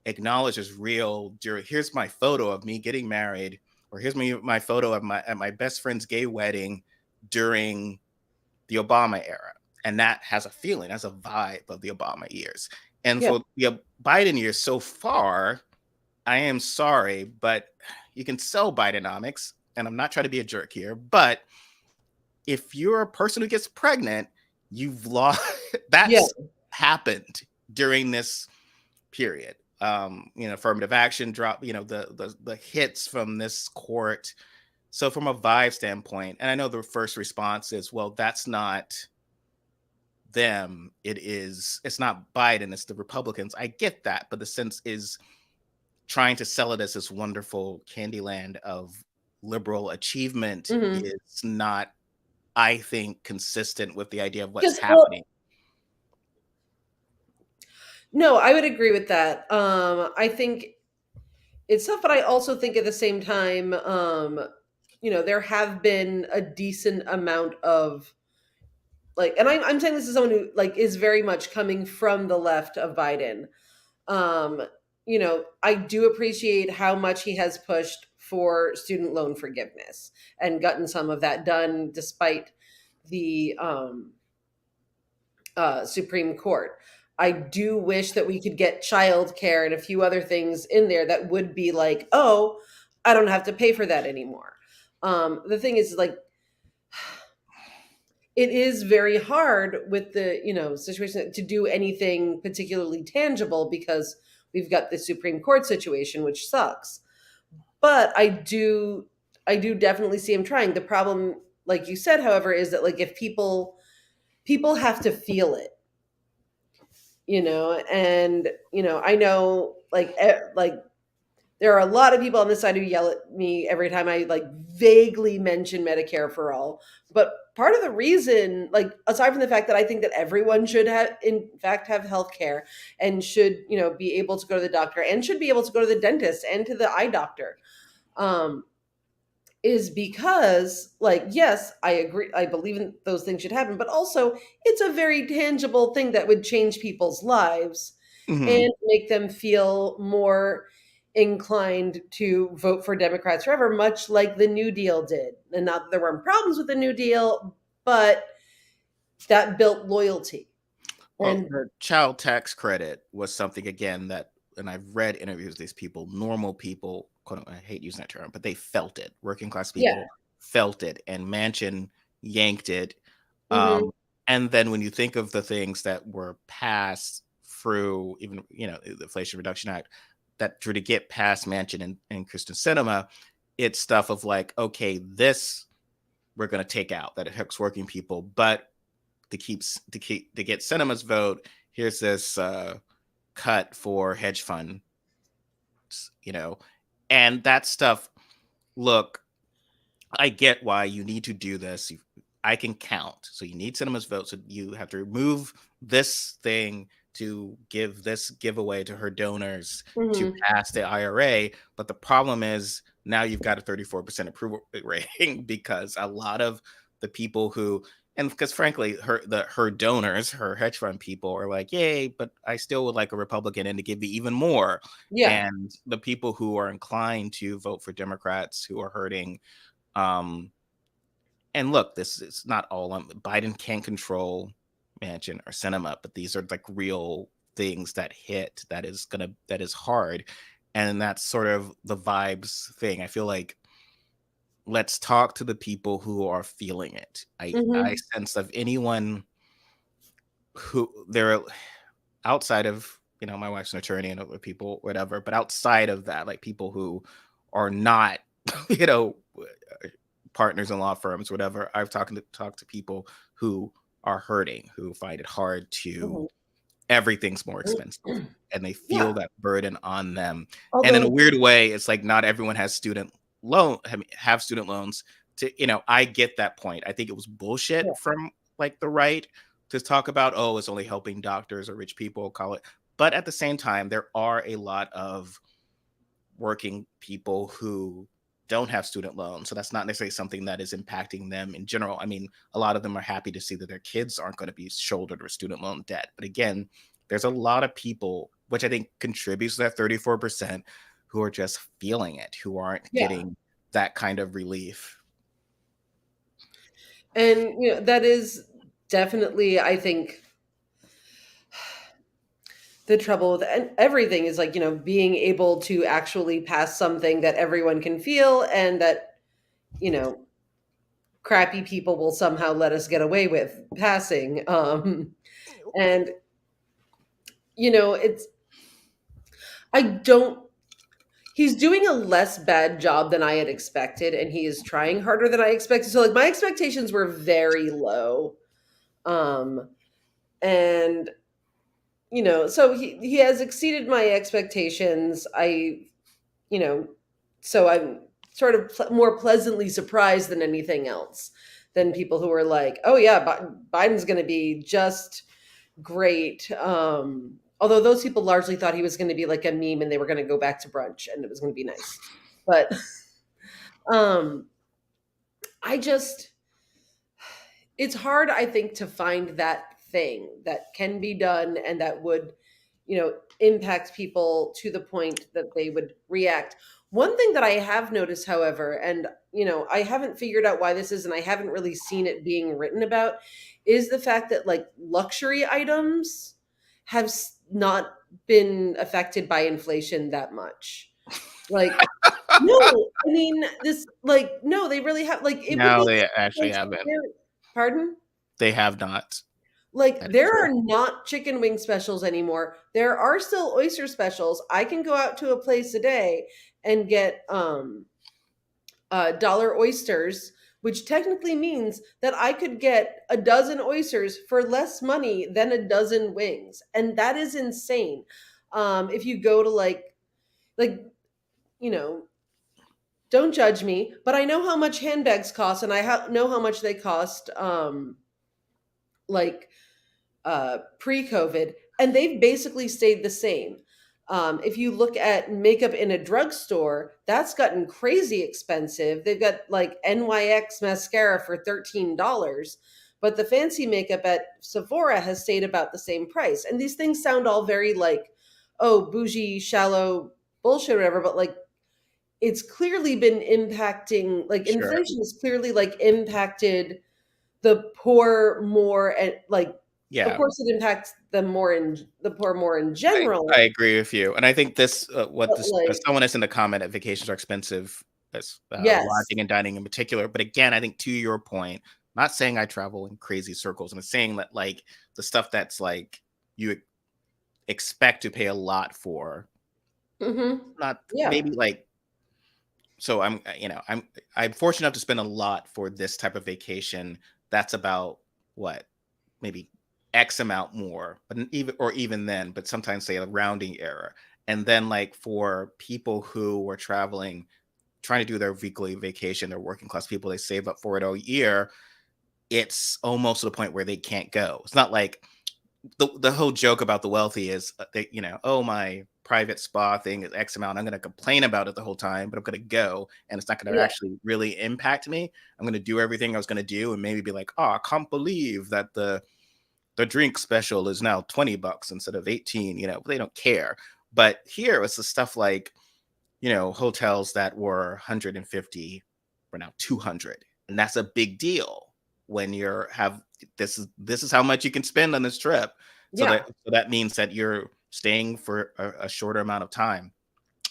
acknowledged as real during, here's my photo of me getting married, or here's my photo of my at my best friend's gay wedding during the Obama era. And that has a feeling, has a vibe of the Obama years. And yeah, for the Biden years so far, I am sorry, but you can sell Bidenomics, and I'm not trying to be a jerk here, but if you're a person who gets pregnant, you've lost yeah, that's happened during this period. Affirmative action drop, the hits from this court. So from a vibe standpoint, and I know the first response is, well, that's not them. It's not Biden, it's the Republicans. I get that, but the sense is trying to sell it as this wonderful Candyland of liberal achievement hmm. is not, I think, consistent with the idea of what's Because, well, happening. no, I would agree with that. I think it's tough, but I also think at the same time, there have been a decent amount of like, and I'm saying this as someone who like is very much coming from the left of Biden. Um, I do appreciate how much he has pushed for student loan forgiveness and gotten some of that done despite the Supreme Court. I do wish that we could get childcare and a few other things in there that would be like, oh, I don't have to pay for that anymore. The thing is, like, it is very hard with the situation to do anything particularly tangible because we've got the Supreme Court situation, which sucks. But I do definitely see him trying. The problem, like you said, however, is that like if people have to feel it, and I know like there are a lot of people on this side who yell at me every time I like vaguely mention Medicare for all. But part of the reason, like aside from the fact that I think that everyone should have in fact have health care and should, be able to go to the doctor and should be able to go to the dentist and to the eye doctor, um, is because like yes, I agree, I believe in those things should happen, but also it's a very tangible thing that would change people's lives Mhm. and make them feel more inclined to vote for Democrats forever, much like the New Deal did. And not that there weren't problems with the New Deal, but that built loyalty. Well, And the child tax credit was something again that, and I've read interviews with these people, normal people, quote unquote, I hate using that term, but they felt it. Working class yeah. people felt it, and Manchin yanked it. Hmm. Um, and then when you think of the things that were passed through, even the Inflation Reduction Act, that to get past Manchin and Kristen Sinema, it's stuff of like, okay, this we're going to take out that it hooks working people, but to get Sinema's vote, here's this cut for hedge funds, you know, and that stuff. Look, I get why you need to do this. I can count. So you need Cinema's vote. So you have to remove this thing to give this giveaway to her donors to Hmm. pass the IRA. But the problem is now you've got a 34% approval rating because a lot of the people who, and because frankly, her donors, her hedge fund people are like, yay, but I still would like a Republican in to give me even more. Yeah. And the people who are inclined to vote for Democrats who are hurting, um, and look, this is not all Biden can't control Manchin or Sinema, but these are like real things that hit that is hard. And that's sort of the vibes thing. I feel like let's talk to the people who are feeling it. I Hmm. sense of anyone who they're outside of, my wife's an attorney and other people, whatever, but outside of that, like people who are not, you know, partners in law firms, whatever. I've talked to people who are hurting, who find it hard to, Hmm. everything's more expensive, and they feel Yeah. that burden on them. And in a Although, weird way, it's like not everyone has have student loans. I get that point. I think it was yeah. bullshit from like the right to talk about, oh, it's only helping doctors or rich people, call it. But at the same time, there are a lot of working people who don't have student loans. So that's not necessarily something that is impacting them in general. I mean, a lot of them are happy to see that their kids aren't going to be shouldered with student loan debt. But again, there's a lot of people, which I think contributes to that 34%, who are just feeling it, who aren't Yeah. getting that kind of relief. And that is definitely, I think, the trouble with and everything is like, being able to actually pass something that everyone can feel and that, you know, crappy people will somehow let us get away with passing. And it's I don't he's doing a less bad job than I had expected, and he is trying harder than I expected. So like my expectations were very low. Um and so he has exceeded my expectations. You know, so I'm sort of more pleasantly surprised than anything else, than people who are like, "Oh yeah, Biden's going to be just great." Although those people largely thought he was going to be like a meme and they were going to go back to brunch and it was going to be nice. But um, I just, it's hard, I think, to find that thing that can be done and that would, impact people to the point that they would react. One thing that I have noticed, however, and I haven't figured out why this is, and I haven't really seen it being written about, is the fact that like luxury items have not been affected by inflation that much. Like, no, I mean, this, like, no, they really have, like, it would No, be they actually like, haven't. pardon? They have not. Like, That is there true. are not chicken wing specials anymore. There are still oyster specials. I can go out to a place today and get dollar oysters, which technically means that I could get a dozen oysters for less money than a dozen wings. And that is insane. If you go to like, you know, don't judge me, but I know how much handbags cost, and I know how much they cost, like pre-COVID, and they've basically stayed the same. If you look at makeup in a drugstore, that's gotten crazy expensive. They've got like NYX mascara for $13, but the fancy makeup at Sephora has stayed about the same price. And these things sound all very like, oh, bougie, shallow bullshit or whatever, but like it's clearly been impacting, like Sure. inflation has clearly like impacted the poor more, and like of Yeah. course it impacts them more in the poor more in I general, agree with you, and I think this what but this like someone is in the comment that vacations are expensive, as yes. lodging and dining in particular. But again, I think to your point, not saying I travel in crazy circles. I'm saying that like the stuff that's like you expect to pay a lot for, Mhm. not Yeah. maybe like so I'm I'm fortunate enough to spend a lot for this type of vacation. That's about what, maybe X amount more, but even then, but sometimes say a rounding error. And then like for people who were traveling, trying to do their weekly vacation, they're working class people, they save up for it all year. It's almost to the point where they can't go. It's not like the whole joke about the wealthy is they, oh, my private spa thing is X amount. I'm going to complain about it the whole time, but I'm going to go and it's not going to Yeah. actually really impact me. I'm going to do everything I was going to do and maybe be like, oh, I can't believe that the drink special is now $20 instead of 18, they don't care. But here it's the stuff like, hotels that were 150 were now 200. And that's a big deal when you're have this is how much you can spend on this trip. Yeah. So that means that you're staying for a shorter amount of time.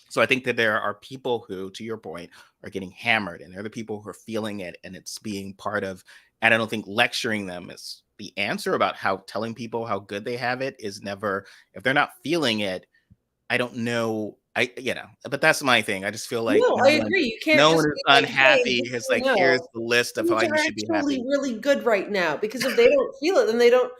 So I think that there are people who, to your point, are getting hammered, and they're the people who are feeling it, and it's being part of. And I don't think lecturing them is the answer about how telling people how good they have it is never. If they're not feeling it, I don't know. But that's my thing. I just feel like No, I agree. You can't no just one is be like, "Hey, unhappy. just It's so you like here's know, the list of things why you are should be actually happy. really good right now." Because if they don't feel it, then they don't,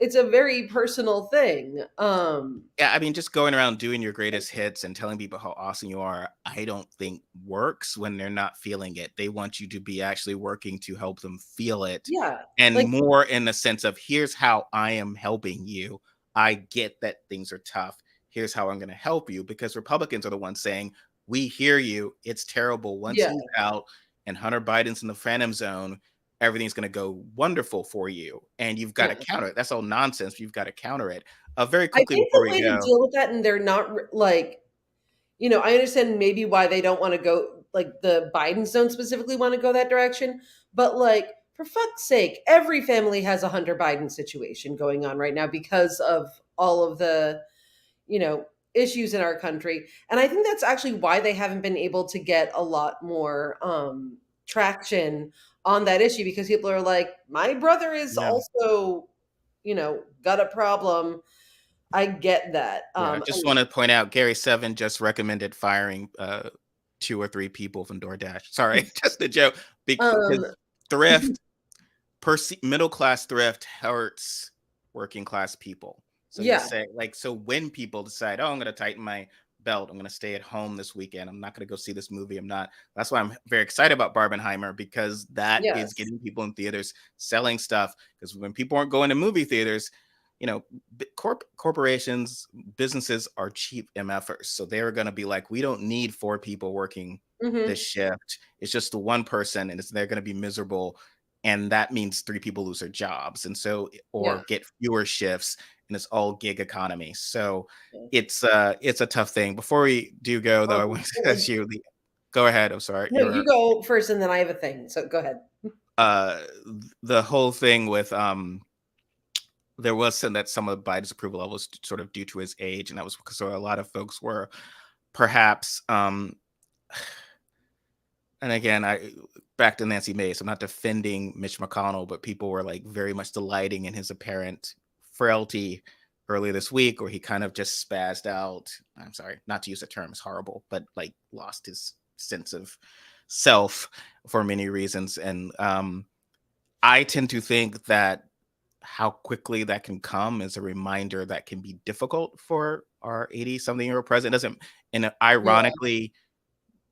it's a very personal thing. Yeah, I mean, just going around doing your greatest hits and telling people how awesome you are, I don't think works when they're not feeling it. They want you to be actually working to help them feel it. Yeah. And Like more in the sense of here's how I am helping you. I get that things are tough. Here's how I'm going to help you. Because Republicans are the ones saying, we hear you. It's terrible. Once yeah, he's out and Hunter Biden's in the phantom zone, everything's going to go wonderful for you. And you've got to yeah. counter it. That's all nonsense. You've got to counter it. Very I quickly think before the we way to go. deal with that, and they're not like, I understand maybe why they don't want to go, like the Bidens don't specifically want to go that direction, but like for fuck's sake, every family has a Hunter Biden situation going on right now because of all of the, you know, issues in our country. And I think that's actually why they haven't been able to get a lot more traction on that issue, because people are like, my brother is Yeah. also, got a problem. I get that. Yeah, I just want to point out Gary Seven just recommended firing 2 or 3 people from DoorDash. Sorry, just a joke. Um, Because thrift, middle class thrift hurts working class people. So you yeah, say like, so when people decide, oh, I'm going to tighten my belt, I'm going to stay at home this weekend, I'm not going to go see this movie. I'm not. That's why I'm very excited about Barbenheimer, because that is yes, getting people in theaters selling stuff. Because when people aren't going to movie theaters, you know, corporations, businesses are cheap MFers. So they're going to be like, we don't need 4 people working this hmm, shift. It's just the one person, and they're going to be miserable. And that means 3 people lose their jobs. And so, yeah. or get fewer shifts, and it's all gig economy. So Yeah. it's a tough thing. Before we do go though, I want to Well, ask you go ahead. I'm sorry. no, you go first, and then I have a thing. So go ahead. Uh the whole thing with there was some of Biden's approval levels sort of due to his age, and that was because a lot of folks were perhaps and again, I back to Nancy Mace. I'm not defending Mitch McConnell, but people were like very much delighting in his apparent frailty earlier this week, where he kind of just spazzed out. I'm sorry, not to use the term, it's horrible, but like lost his sense of self for many reasons. And I tend to think that how quickly that can come is a reminder that can be difficult for our 80-something-year-old president. Doesn't and Yeah, ironically,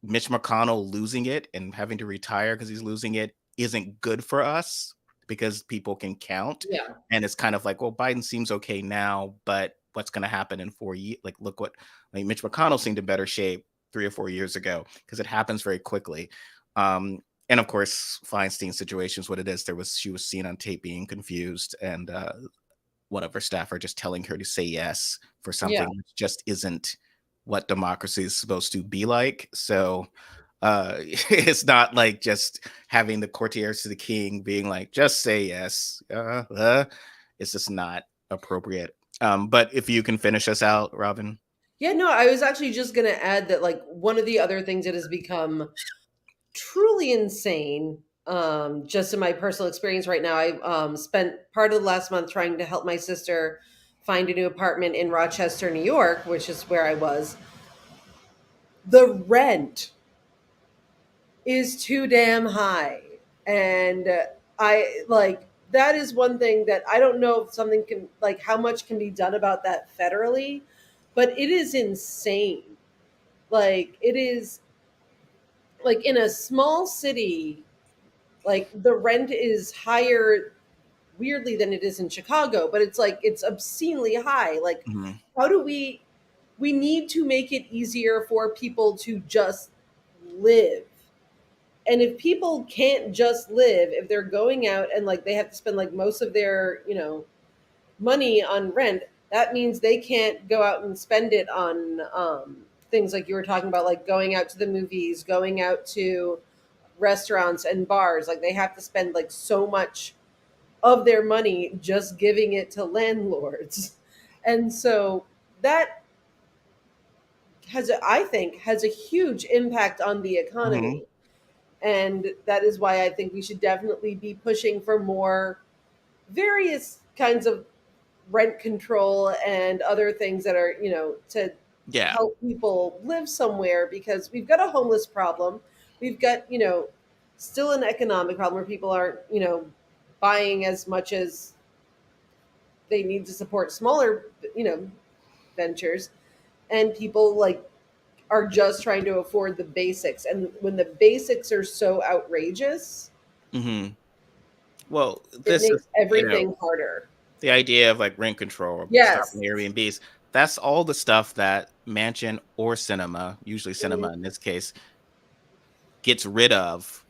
Mitch McConnell losing it and having to retire because he's losing it isn't good for us, because people can count. yeah, And it's kind of like, well, Biden seems okay now, but what's going to happen in 4 years? Like, look what, like, Mitch McConnell seemed in better shape 3 or 4 years ago, because it happens very quickly. And of course, Feinstein's situation is what it is. She was seen on tape being confused, and one of her staff are just telling her to say yes for yeah. something which just isn't what democracy is supposed to be like. So it's not like just having the courtiers to the king being like, just say yes. It's just not appropriate. But if you can finish us out, Robin. Yeah, no, I was actually just going to add that, like, one of the other things that has become truly insane, just in my personal experience right now, I spent part of the last month trying to help my sister find a new apartment in Rochester, New York, which is where I was. The rent is too damn high. And I like that is one thing that I don't know if something can, like, how much can be done about that federally, but it is insane. Like, it is, like, in a small city, like, the rent is higher weirdly than it is in Chicago, but it's like it's obscenely high. Like, Mhm. how do we need to make it easier for people to just live. And if people can't just live, if they're going out and, like, they have to spend, like, most of their, money on rent, that means they can't go out and spend it on things like you were talking about, like going out to the movies, going out to restaurants and bars. Like, they have to spend, like, so much of their money just giving it to landlords. And so that I think, has a huge impact on the Mhm. economy. And that is why I think we should definitely be pushing for more various kinds of rent control and other things that are, to Yeah. help people live somewhere, because we've got a homeless problem. We've got, still an economic problem where people aren't, buying as much as they need to support smaller, ventures. And people, like, are just trying to afford the basics. And when the basics are so outrageous, Mhm. Well, it this is, makes everything harder. the idea of like rent control or stopping Yes. Airbnbs. That's all the stuff that Mansion or Cinema, usually Mhm. Cinema in this case, gets rid of.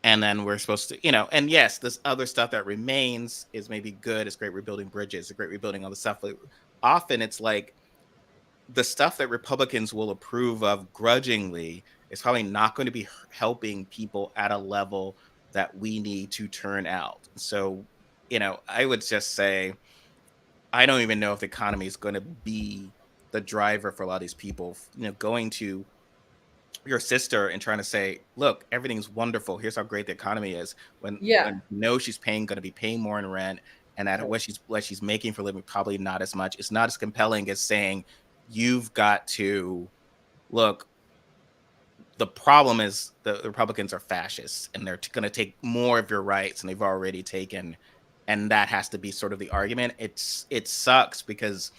And then we're supposed to, and yes, this other stuff that remains is maybe good. It's great rebuilding bridges, it's great rebuilding all the stuff. But often it's like the stuff that Republicans will approve of grudgingly is probably not going to be helping people at a level that we need to turn out. So, I would just say, I don't even know if the economy is going to be the driver for a lot of these people. Going to your sister and trying to say, "Look, everything's wonderful. Here's how great the economy is." Yeah. When no, she's going to be paying more in rent, and at Right. what she's making for a living probably not as much. It's not as compelling as saying, "You've got to look." The problem is the Republicans are fascists, and they're going to take more of your rights, and they've already taken, and that has to be sort of the argument. It sucks because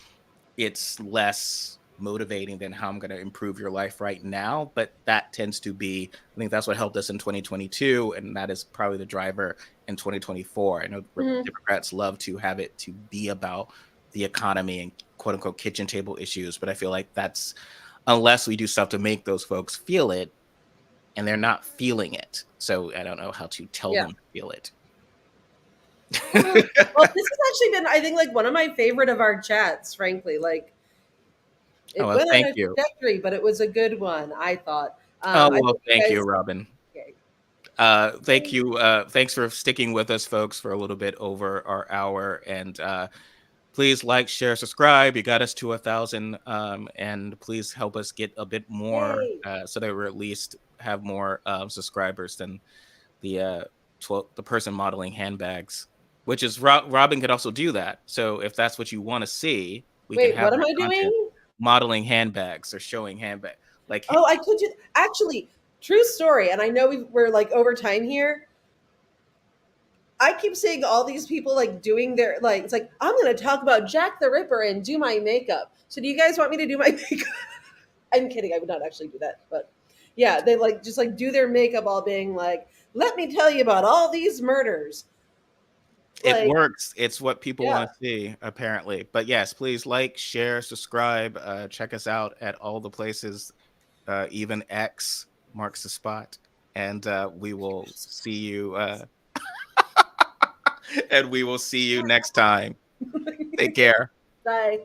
it's less motivating than how I'm going to improve your life right now. But that tends to be, I think that's what helped us in 2022. And that is probably the driver in 2024. I know Mhm. Democrats love to have it to be about the economy and quote unquote kitchen table issues. But I feel like that's, unless we do stuff to make those folks feel it, and they're not feeling it. So I don't know how to tell Yeah. them to feel it. Well, this has actually been, I think, like, one of my favorite of our chats, frankly. Like, Oh, it well, went on thank a you. trajectory, but it was a good one, I thought. Oh, I well, hope you thank you, guys. Robin. Okay. Thank you. Thanks for sticking with us, folks, for a little bit over our hour. And please like, share, subscribe. You got us to 1,000. And please help us get a bit more Yay. so that we're at least have more subscribers than the the person modeling handbags, which is Robin could also do that. So if that's what you want to see, we can Wait, have what am her I content doing? modeling handbags or showing handbag like Oh, I could do, actually, true story. And I know we're, like, over time here. I keep seeing all these people, like, doing their, like, it's like, I'm going to talk about Jack the Ripper and do my makeup. So do you guys want me to do my makeup? I'm kidding. I would not actually do that. But yeah, they, like, just, like, do their makeup all being like, let me tell you about all these murders. it Like, works. It's what people yeah. want to see, apparently. But yes, please like, share, subscribe. Check us out at all the places. Even X marks the spot, and we will see you. And we will see you next time. Take care. Bye.